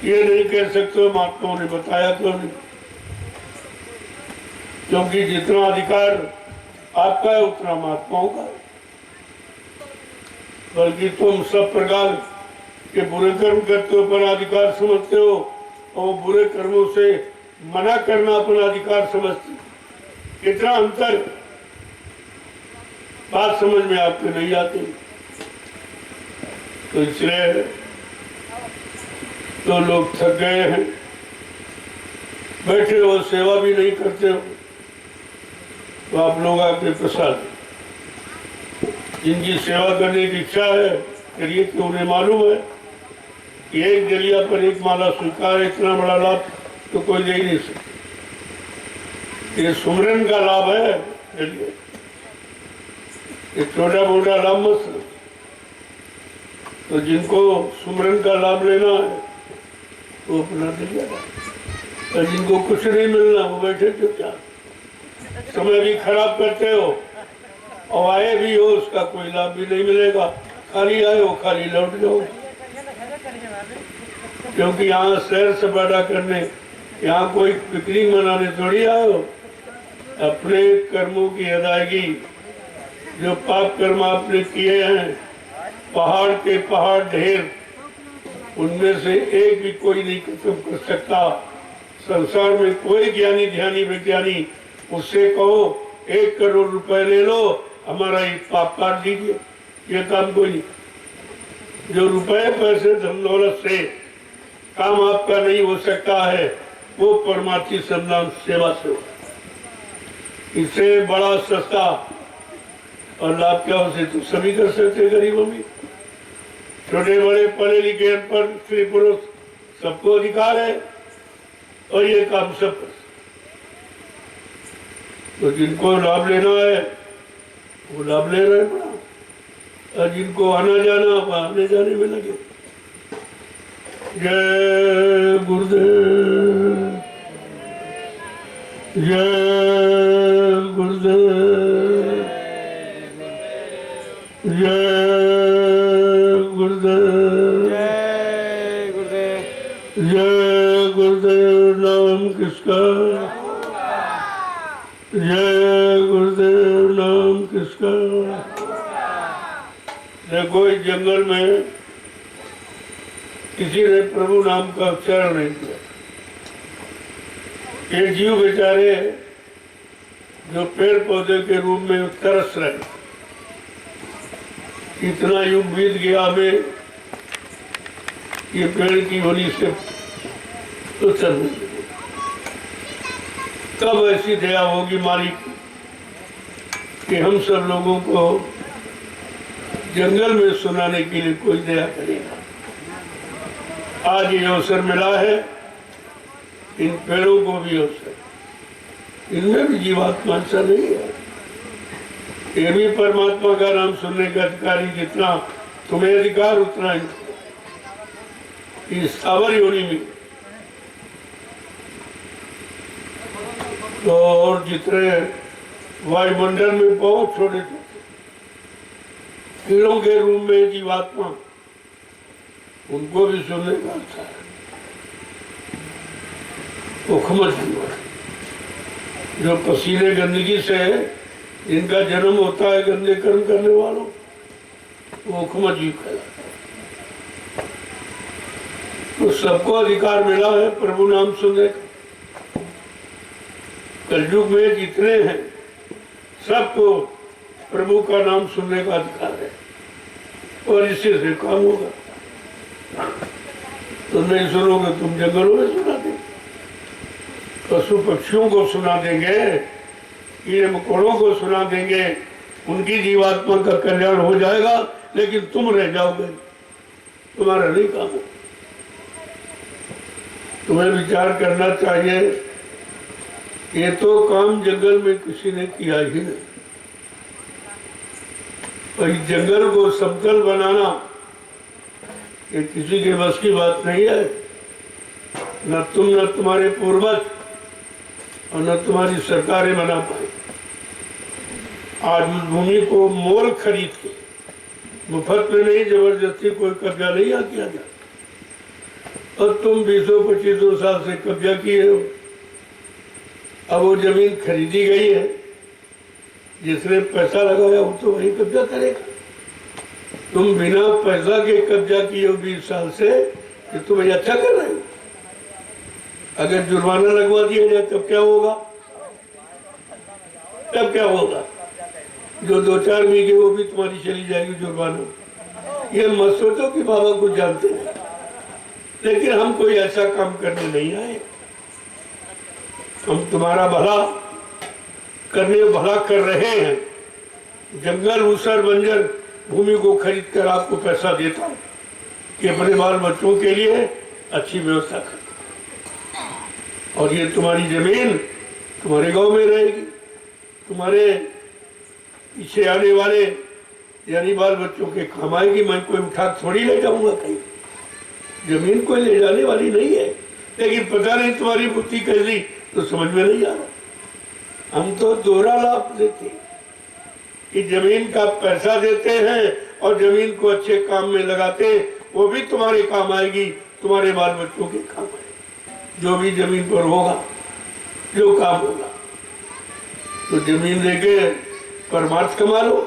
ये नहीं कह सकते महात्माओं ने बताया तो नहीं, क्योंकि जितना अधिकार आपका है उतना महात्माओं का है। बल्कि तुम सब प्रकार के बुरे कर्म करते हो अपना अधिकार समझते हो, और बुरे कर्मों से मना करना अपना अधिकार समझते हो। कितना अंतर, बात समझ में आपको नहीं आती। तो इसलिए तो लोग थक गए हैं, बैठे हो, सेवा भी नहीं करते हो। तो आप लोग आके प्रसाद, जिनकी सेवा करने की इच्छा है करिए, कि उन्हें मालूम है कि एक जलिया पर एक माला स्वीकार, इतना बड़ा लाभ तो कोई दे ही नहीं सकता। ये सुमरन का लाभ है, ये छोटा मोटा लाभ मत समझो। तो जिनको सुमरन का लाभ लेना है वो अपना दिया, और जिनको कुछ नहीं मिलना वो बैठे चुपचाप, समय भी खराब करते हो, और आए भी हो उसका कोई लाभ भी नहीं मिलेगा। खाली आए हो, खाली लौट जाओ। क्योंकि यहाँ सैर सपाटा करने, यहाँ कोई पिकनिक मनाने थोड़ी आए हो। अपने कर्मों की अदायगी, जो पाप कर्म आपने किए हैं, पहाड़ के पहाड़ ढेर, उनमें से एक भी कोई नहीं खत्म कर सकता। संसार में कोई ज्ञानी ध्यानी विज्ञानी, उससे कहो 1 करोड़ रुपए ले लो, हमारा ये पाप काट दीजिए, ये काम कोई नहीं। जो रुपए पैसे धन दौलत से काम आपका नहीं हो सकता है, वो परमार्थी सम्मान सेवा से हो। इससे बड़ा सस्ता और लाभ क्या हो, तो सभी कर सकते, गरीबों में, छोटे बड़े, पढ़े लिखे, अनपढ़, स्त्री पुरुष, सबको अधिकार है, और ये काम सब कर। तो जिनको लाभ लेना है वो लाभ ले रहे हैं, और जिनको आना जाना वो आने जाने में लगे। जय गुरुदेव, जय गुरुदेव, जय गुरुदेव, जय गुरुदेव, जय गुरुदेव। नाम किसका? जय गुरुदेव। नाम किसका? देखो, इस जंगल में किसी ने प्रभु नाम का उच्चारण नहीं किया। ये जीव बेचारे जो पेड़ पौधे के रूप में तरस रहे, इतना युग बीत गया, हमें ये पेड़ की होली से तो चल, कब ऐसी दया होगी मालिक कि हम सब लोगों को जंगल में सुनाने के लिए कोई दया करेगा। आज ये अवसर मिला है, इन पेड़ों को भी अवसर, इनमें भी जीवात्मा सा नहीं है। ये भी परमात्मा का नाम सुनने का अधिकारी, जितना तुम्हें अधिकार उतना इस स्थावर योनि में। तो और जितने वायुमंडल में बहुत छोटे छोटे कीड़ों के रूप में जीवात्मा, उनको भी सुनने का अच्छा है। उखमत जीवन जो पसीने गंदगी से इनका जन्म होता है गंदे कर्म करने वालों, वो हुक्म अजीब कहलाता है। तो सबको अधिकार मिला है प्रभु नाम सुनने का। कलयुग में जितने हैं सबको प्रभु का नाम सुनने का अधिकार है और इससे से काम होगा। तुम नहीं सुनोगे, तुम जंगलों में सुना देंगे, पशु पक्षियों को सुना देंगे, कीड़े मकोड़ों को सुना देंगे, उनकी जीवात्मा का कल्याण हो जाएगा, लेकिन तुम रह जाओगे, तुम्हारा नहीं काम होगा। तुम्हें विचार करना चाहिए, ये तो काम जंगल में किसी ने किया ही नहीं। और इस जंगल को समतल बनाना ये किसी के बस की बात नहीं है। न तुम न तुम्हारे पूर्वज और न तुम्हारी सरकारें बना पाई। आज उस भूमि को मोल खरीद के, मुफ्त में नहीं, जबरदस्ती कोई कब्जा नहीं किया जाता। और तुम 20-25 साल से कब्जा किए हो। अब वो जमीन खरीदी गई है, जिसने पैसा लगाया वो तो वही कब्जा करेगा। तुम बिना पैसा के कब्जा किए हो 20 साल से, कि तुम ये अच्छा कर रहे हो। अगर जुर्माना लगवा दिया जाए तब क्या होगा? तब क्या होगा? जो 2-4 बीघे वो भी तुम्हारी चली जाएगी जुर्माना। ये मत सोचो कि बाबा कुछ जानते नहीं, लेकिन हम कोई ऐसा काम करने नहीं आए। हम तुम्हारा भला करने भला कर रहे हैं। जंगल ऊसर बंजर भूमि को खरीद कर आपको पैसा देता हूं कि अपने बाल बच्चों के लिए अच्छी व्यवस्था कर। और ये तुम्हारी जमीन तुम्हारे गांव में रहेगी, तुम्हारे पीछे आने वाले यानी बाल बच्चों के काम आएगी। मैं कोई उठा थोड़ी ले जाऊंगा कहीं, जमीन कोई ले जाने वाली नहीं है। लेकिन पता नहीं तुम्हारी बुद्धि कैसी, तो समझ में नहीं आ रहा। हम तो दोहरा लाभ देते हैं कि जमीन का पैसा देते हैं और जमीन को अच्छे काम में लगाते हैं, वो भी तुम्हारे काम आएगी, तुम्हारे बाल बच्चों के काम आएगी। जो भी जमीन पर होगा, जो काम होगा, तो जमीन लेके परमार्थ कमा लो।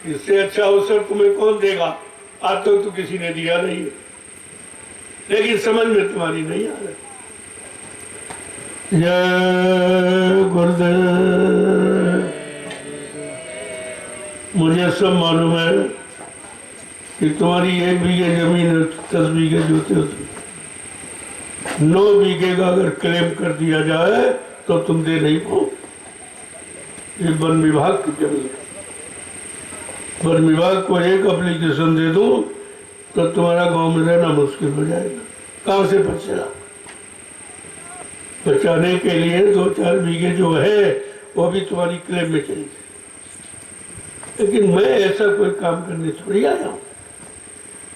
इससे अच्छा अवसर तुम्हें कौन देगा? आज तो किसी ने दिया नहीं है, लेकिन समझ में तुम्हारी नहीं आ रही। जय गुरुदेव। मुझे सब मालूम है कि तुम्हारी 1 बीघे जमीन है, 10 बीघे जोते हो तुम। 9 बीघे का अगर क्लेम कर दिया जाए तो तुम दे नहीं पाओ। ये वन विभाग की जमीन है। वन विभाग को एक एप्लीकेशन दे दो तो तुम्हारा गांव में रहना मुश्किल हो जाएगा। कहाँ से बचेगा? बचाने के लिए 2-4 बीघे जो है वो भी तुम्हारी क्लेम में चली जाए। लेकिन मैं ऐसा कोई काम करने थोड़ी आया हूँ।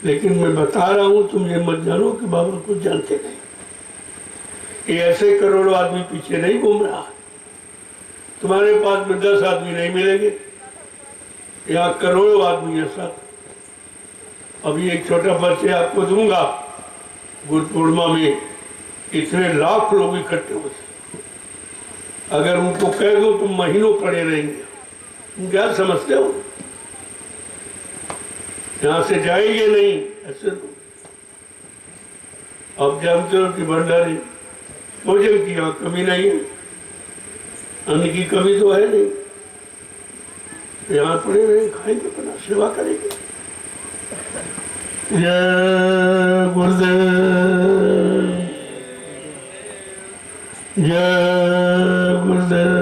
लेकिन मैं बता रहा हूँ, तुम ये मत जानो कि बाबा कुछ जानते नहीं। ये ऐसे करोड़ों आदमी पीछे नहीं घूम रहा। तुम्हारे पास में 10 आदमी नहीं मिलेंगे, यहाँ करोड़ों आदमी है सब। अभी एक छोटा परिचय आपको दूंगा। गुरु पूर्णिमा में इतने लाख लोग इकट्ठे होते, अगर उनको कह दो तुम महीनों पड़े रहेंगे, तुम क्या समझते हो? यहाँ से जाएंगे नहीं ऐसे। आप जानते हो कि भंडारी भोजन की यहाँ कमी नहीं है, अन्न की कमी तो है नहीं। यहाँ पड़े रहे, खाएंगे, अपना सेवा करेंगे। जय गुरुदेव, जय गुरुदेव।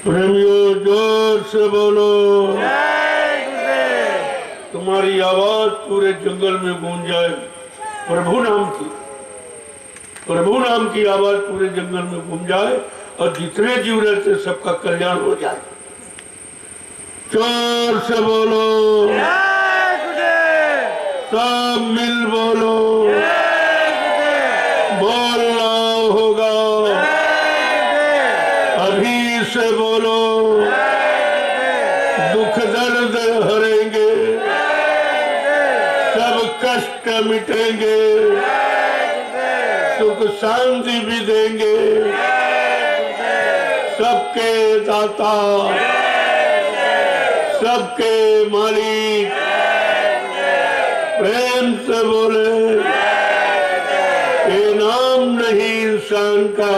प्रेमियों जोर से बोलो जय गुरुदेव। तुम्हारी आवाज पूरे जंगल में गूंज जाए। प्रभु नाम की, प्रभु नाम की आवाज पूरे जंगल में गूंज जाए और जितने जीव रहते सबका कल्याण हो जाए। जोर से बोलो जय गुरुदेव। सब मिल बोलो। जय गुरुदेव। बोलना होगा, अभी से बोलो। दुख दर्द हरेंगे, सब कष्ट मिटेंगे, सुख शांति भी देंगे, सबके दाता, सबके मालिक, प्रेम से बोले, ये नाम नहीं इंसान का,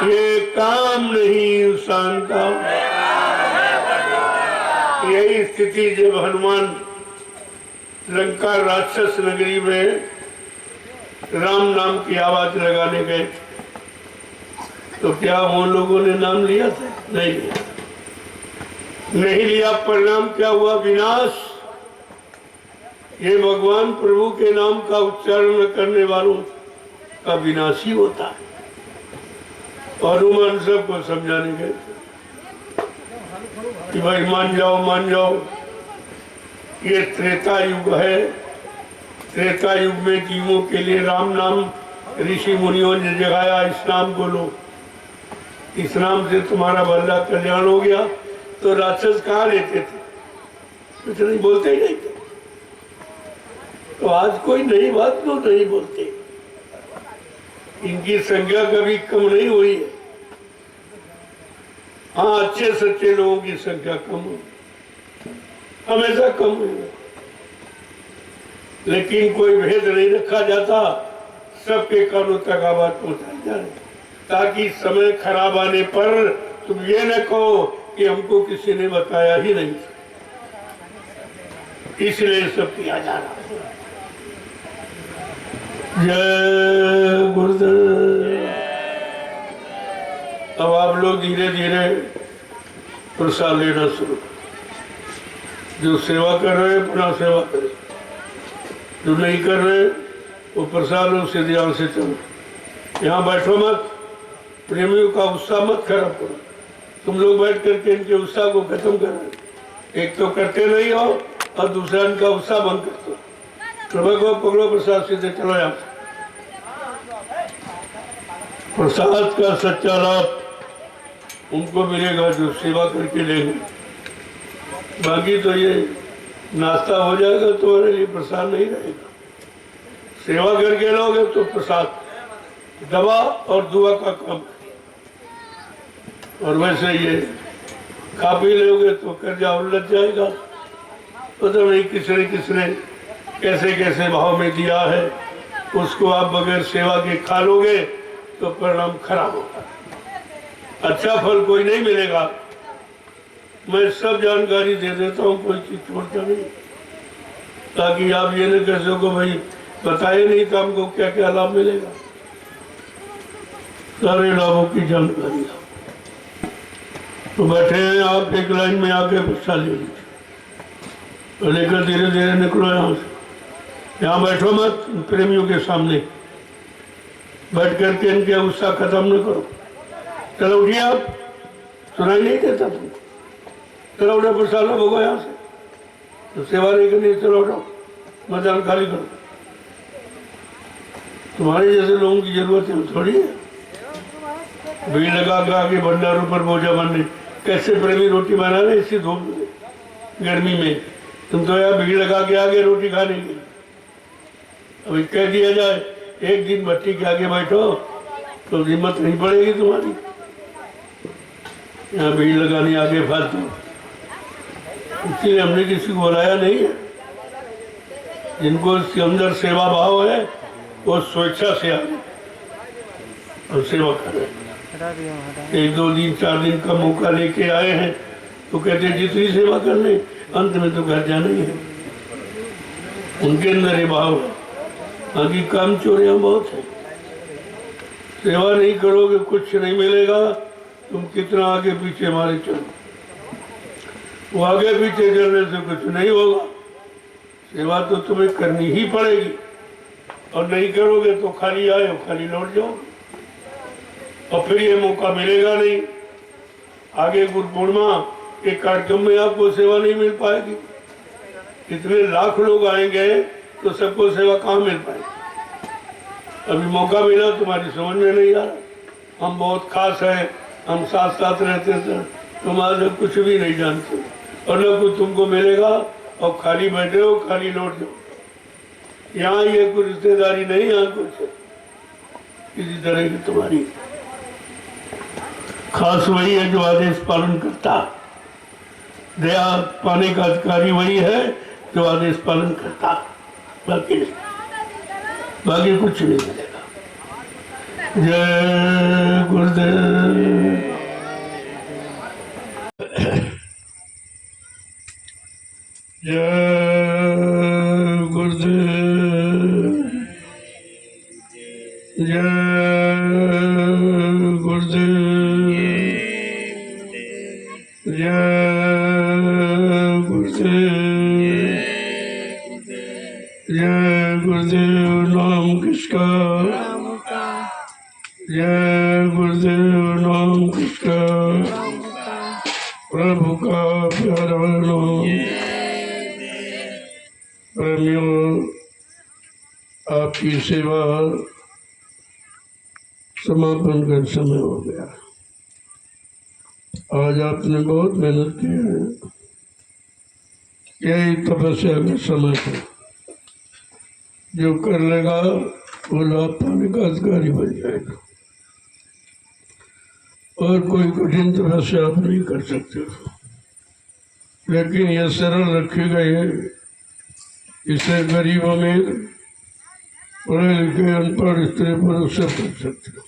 ये काम नहीं इंसान का। यही स्थिति जब हनुमान लंका राक्षस नगरी में राम नाम की आवाज लगाने गए तो क्या वो लोगों ने नाम लिया था? नहीं लिया, नहीं लिया। परिणाम क्या हुआ? विनाश। ये भगवान प्रभु के नाम का उच्चारण न करने वालों का विनाश ही होता है। और हनुमान सबको समझाने गए कि भाई मान जाओ, मान जाओ, ये त्रेता युग है। त्रेता युग में जीवों के लिए राम नाम ऋषि मुनियों ने जगाया, इस नाम को लो, इस नाम से तुम्हारा भला कल्याण हो गया। तो राक्षस कहाँ लेते थे? कुछ नहीं, बोलते ही नहीं थे। तो आज कोई नई बात तो नहीं बोलते, इनकी संख्या कभी कम नहीं हुई है। हाँ, अच्छे सच्चे लोगों की संख्या कम हुई, हमेशा कम हुई है, लेकिन कोई भेद नहीं रखा जाता, सबके कानों तक आवाज पहुंचाई जा रही, ताकि समय खराब आने पर तुम ये न कहो कि हमको किसी ने बताया ही नहीं, इसलिए सब किया जा रहा है। जय गुरुदेव। अब आप लोग धीरे धीरे प्रसाद लेना शुरू, जो सेवा कर रहे हैं पुनः सेवा करें, जो नहीं कर रहे वो प्रसाद उसे ध्यान से चलो। यहाँ बैठो मत, प्रेमियों का उत्साह मत खराब करो। तुम लोग बैठ करके इनके उत्साह को खत्म कर रहे, एक तो करते नहीं हो और दूसरा इनका उत्साह बंद करते हो। प्रभु को पकड़ो, प्रसाद सीधे चलो। यहाँ प्रसाद का सच्चा लाभ उनको मिलेगा जो सेवा करके लेंगे। बाकी तो ये नाश्ता हो जाएगा, तुम्हारे लिए प्रसाद नहीं रहेगा। सेवा करके लोगे तो प्रसाद दवा और दुआ का काम करेगा। और वैसे ये खा पी लोगे तो कर्जा उलझ जाएगा। पता नहीं किसने कैसे कैसे भाव में दिया है, उसको आप बगैर सेवा के खा लोगे तो परिणाम खराब होगा, अच्छा फल कोई नहीं मिलेगा। मैं सब जानकारी दे देता हूँ, कोई चीज छोड़ता नहीं, ताकि आप ये न कह सको भाई बताए नहीं तो हमको क्या क्या लाभ मिलेगा। सारे लाभों की जानकारी तो बैठे हैं आप, एक लाइन में आके बच्चा ले लीजिए, लेकर धीरे धीरे निकलो यहाँ से। यहाँ बैठो मत, प्रेमियों के सामने बैठ करके इनके उत्साह खत्म न करो। चलो उठिए, आप सुनाई नहीं देता तुमको? चलो उठो, प्रसाद भोगो यहाँ से, तो सेवा नहीं करनी, चलो उठो, मैदान खाली करो। तुम्हारे जैसे लोगों की जरूरत है थोड़ी है, भीड़ लगा के आगे भंडारों पर बोझा बनने। कैसे प्रेमी रोटी बना रहे इसी धूप में, गर्मी में? तुम तो यार भीड़ लगा के आगे रोटी खाने की। अभी कह दिया जाए एक दिन भट्टी के आगे बैठो तो हिम्मत नहीं पड़ेगी तुम्हारी, यहाँ भीड़ लगाने आगे फालतू। इसलिए हमने किसी को बुलाया नहीं है। जिनको इसके अंदर सेवा भाव है वो स्वेच्छा से आए और सेवा करें। एक दो दिन 4 दिन का मौका लेके आए हैं तो कहते हैं जितनी सेवा करने, अंत में तो घर जाना ही है। उनके अंदर ये भाव है। बाकी काम चोरियां बहुत है, सेवा नहीं करोगे कुछ नहीं मिलेगा। तुम कितना आगे पीछे मारे चलो, वो आगे पीछे चलने से कुछ नहीं होगा। सेवा तो तुम्हें करनी ही पड़ेगी, और नहीं करोगे तो खाली आए हो खाली लौट जाओ, और फिर ये मौका मिलेगा नहीं। आगे गुरु पूर्णिमा के कार्यक्रम में आपको सेवा नहीं मिल पाएगी। कितने लाख लोग आएंगे तो सबको सेवा कहाँ मिल पाएगी? अभी मौका मिला, तुम्हारी समझ में नहीं आ रहा। हम बहुत खास हैं, हम साथ साथ रहते थे, तुम आज कुछ भी नहीं जानते और न कुछ तुमको मिलेगा, और खाली बैठे हो खाली लौट जाओ। यहाँ ये कोई रिश्तेदारी नहीं, यहाँ कुछ किसी तरह की तुम्हारी खास वही है जो आदेश पालन करता। दया पाने का अधिकारी वही है जो आदेश पालन करता, बाकी नहीं, बाकी कुछ नहीं मिलेगा। जय गुरुदेव। जय गुरुदेव। जय गुरुदेव। जय गुरुदेव। जय गुरुदेव। नाम किसका? जय गुरुदेव। नाम किसका? प्रभु का प्यारा नाम। प्रेमियों, आपकी सेवा समापन का समय हो गया। आज आपने बहुत मेहनत की है। यही तपस्या का समय है। जो कर लेगा वो लाभ पाने का अधिकारी बन जाएगा। और कोई कठिन तपस्या आप नहीं कर सकते, लेकिन यह सरल रखी गई है। इसे गरीब अमीर, पढ़े लिखे, अनपढ़, स्त्री पुरुष सब कर सकते हो।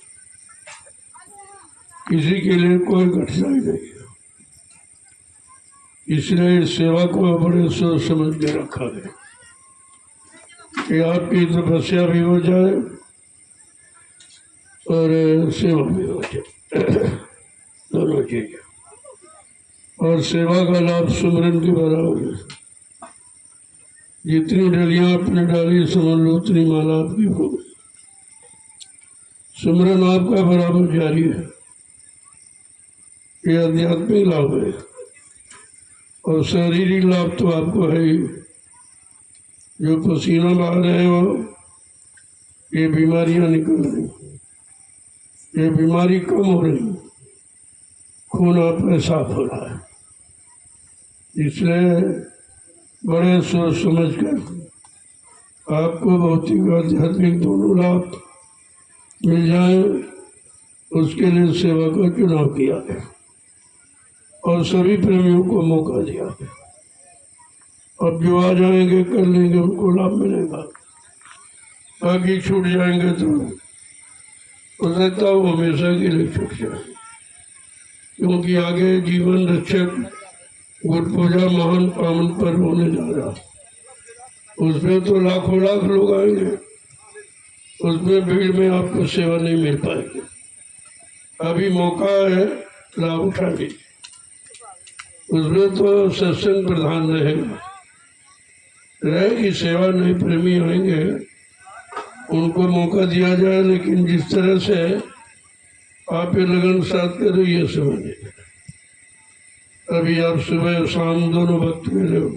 किसी के लिए कोई कठिनाई नहीं है। इसलिए इस सेवा को बड़े सोच समझ के रखा है कि आपकी तपस्या भी हो जाए और सेवा भी हो जाए, दोनों चीजें। और सेवा का लाभ सुमरन के बराबर है। जितनी डलियां आपने डाली समझ लो उतनी माला आपकी हो गई। सुमरन आपका बराबर जारी है। ये आध्यात्मिक लाभ है। और शारीरिक लाभ तो आपको है ही। जो पसीना बहा रहे हो, ये बीमारियां निकल रही, ये बीमारी कम हो रही, खून आपका साफ हो रहा है। इसलिए बड़े सोच समझ कर आपको भौतिक और आध्यात्मिक दोनों लाभ मिल जाए, उसके लिए सेवा का चुनाव किया है और सभी प्रेमियों को मौका दिया है। अब जो आ जाएंगे कर लेंगे, उनको लाभ मिलेगा। बाकी छूट जाएंगे तो हो सकता है वो हमेशा के लिए छूट जाए, क्योंकि आगे जीवन रक्षक गुरु पूजा महान पावन पर्व होने जा रहा। उसमें तो लाखों लाख लोग आएंगे। उसमें भीड़ में आपको सेवा नहीं मिल पाएगी। अभी मौका है, लाभ उठा लीजिए। उसमें तो सत्संग प्रधान रहेगी सेवा। नहीं प्रेमी आएंगे, उनको मौका दिया जाए, लेकिन जिस तरह से आप ये लगन साथ करो ये समझिए। अभी आप सुबह शाम दोनों वक्त कर रहे हो,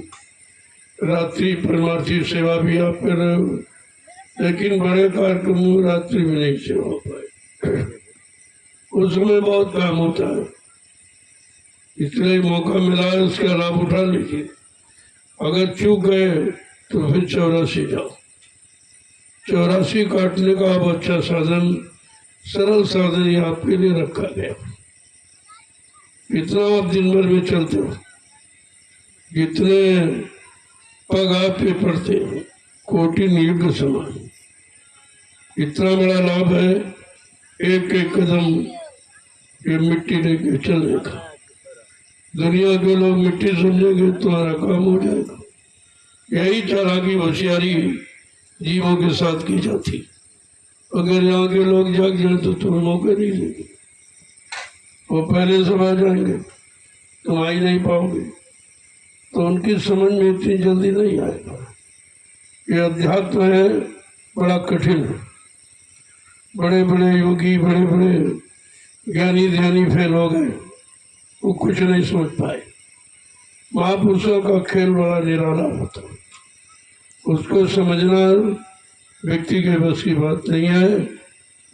रात्रि परमार्थी सेवा भी आप कर रहे हो, लेकिन बड़े कार्यक्रमों रात्रि में नहीं सेवा हो पाए। उस समय बहुत काम होता है। इसलिए मौका मिला है, उसका लाभ उठा लीजिए। अगर चूक गए तो फिर 84 जाओ। 84 काटने का अब अच्छा साधन, सरल साधन ये आपके लिए रखा गया। इतना आप दिन भर में चलते हो, जितने पग आप पे पड़ते हैं, कोटि नील के समान। इतना बड़ा लाभ है एक एक कदम ये मिट्टी लेके चलने का। दुनिया के लोग मिट्टी समझेंगे, तुम्हारा काम हो जाएगा। यही चालाकी होशियारी जीवों के साथ की जाती। अगर यहाँ के लोग जाग जाए तो तुम्हें मौका नहीं देंगे। वो पहले सब आ जाएंगे, तुम आ ही नहीं पाओगे, तो उनकी समझ में इतनी जल्दी नहीं आएगा। ये अध्यात्म है, बड़ा कठिन है। बड़े बड़े योगी, बड़े बड़े ज्ञानी ध्यानी फेल हो गए, वो कुछ नहीं समझ पाए। महापुरुषों का खेल बड़ा निराला होता है, उसको समझना व्यक्ति के बस की बात नहीं है।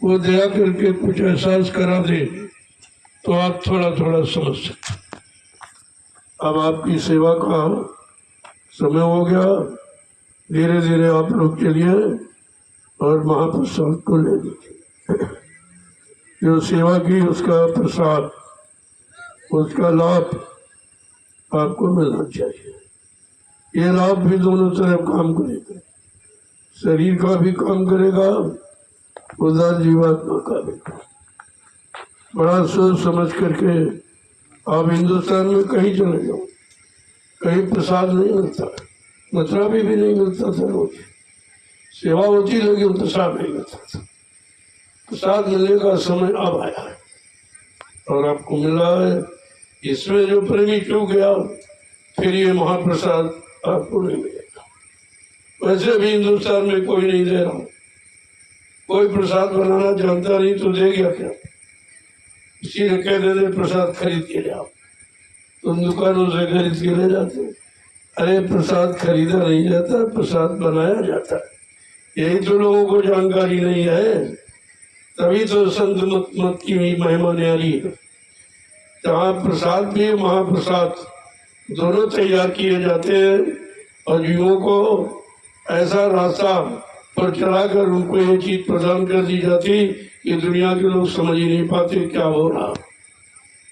वो दया करके कुछ एहसास करा दे तो आप थोड़ा थोड़ा समझ सकते। अब आपकी सेवा का समय हो गया, धीरे धीरे आप लोग चलिए और महाप्रसाद को ले लीजिए। जो सेवा की उसका प्रसाद उसका लाभ आपको मिलना चाहिए। ये लाभ भी दोनों तरफ काम करेगा, शरीर का भी काम करेगा, उधर जीवात्मा का भी। बड़ा सोच समझ करके आप हिंदुस्तान में कहीं चले जाओ, कहीं प्रसाद नहीं मिलता, मथुरा भी नहीं मिलता था। रोज सेवा होती लेकिन प्रसाद नहीं मिलता था। प्रसाद मिलने का समय अब आया है और आपको मिला है। इसमें जो प्रेमी चूक गया फिर ये महाप्रसाद आपको नहीं मिलेगा। वैसे भी हिंदुस्तान में कोई नहीं दे रहा, कोई प्रसाद बनाना जानता नहीं तो दे गया क्या? इसीलिए कह देते प्रसाद खरीद के ले आओ। तुम दुकानों से खरीद के ले जाते हो। अरे प्रसाद खरीदा नहीं जाता, प्रसाद बनाया जाता है। यही तो लोगों को जानकारी नहीं है, तभी तो संत मत की महिमा न्यारी है। जहाँ प्रसाद भी महाप्रसाद दोनों तैयार किए जाते हैं और जीवों को ऐसा रास्ता पर चलाकर उनको ये चीज प्रदान कर दी जाती कि दुनिया के लोग समझ ही नहीं पाते क्या हो रहा।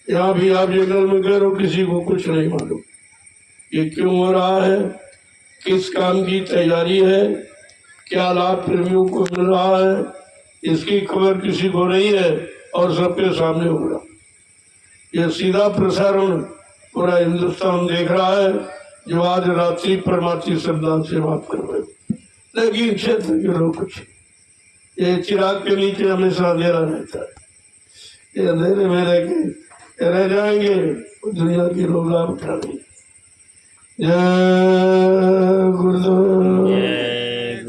यहाँ भी आप जंगल में गए हो, किसी को कुछ नहीं मालूम ये क्यों हो रहा है, किस काम की तैयारी है, क्या लाभ प्रेमियों को मिल रहा है, इसकी खबर किसी को नहीं है और सबके सामने हो रहा। ये सीधा प्रसारण पूरा हिंदुस्तान देख रहा है, जो आज रात्रि परमार्थी शब्दांत से बात कर रहे। लेकिन क्षेत्र के लोग कुछ, ये चिराग के नीचे हमेशा अंधेरा रहता है। ये अंधेरे में रह जाएंगे, दुनिया के लोग लाभ उठा लेंगे। जय गुरुदेव।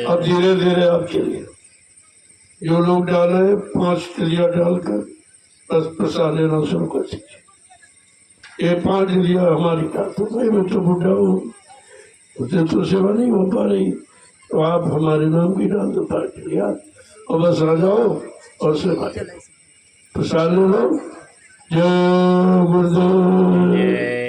अब धीरे धीरे आप चलिए। जो लोग डाल रहे 5 तिलिया डालकर बस प्रसाद लेना शुरू कर दीजिए। ये 5 तिलिया हमारी डाल तो भाई मैं तो बुढ़ा हूँ, उसे तो सेवा नहीं हो पा रही, तो आप हमारे नाम की डाल दो 5 तिलिया और बस आ जाओ और सेवा प्रसाद ले लो। जय गुरुदेव।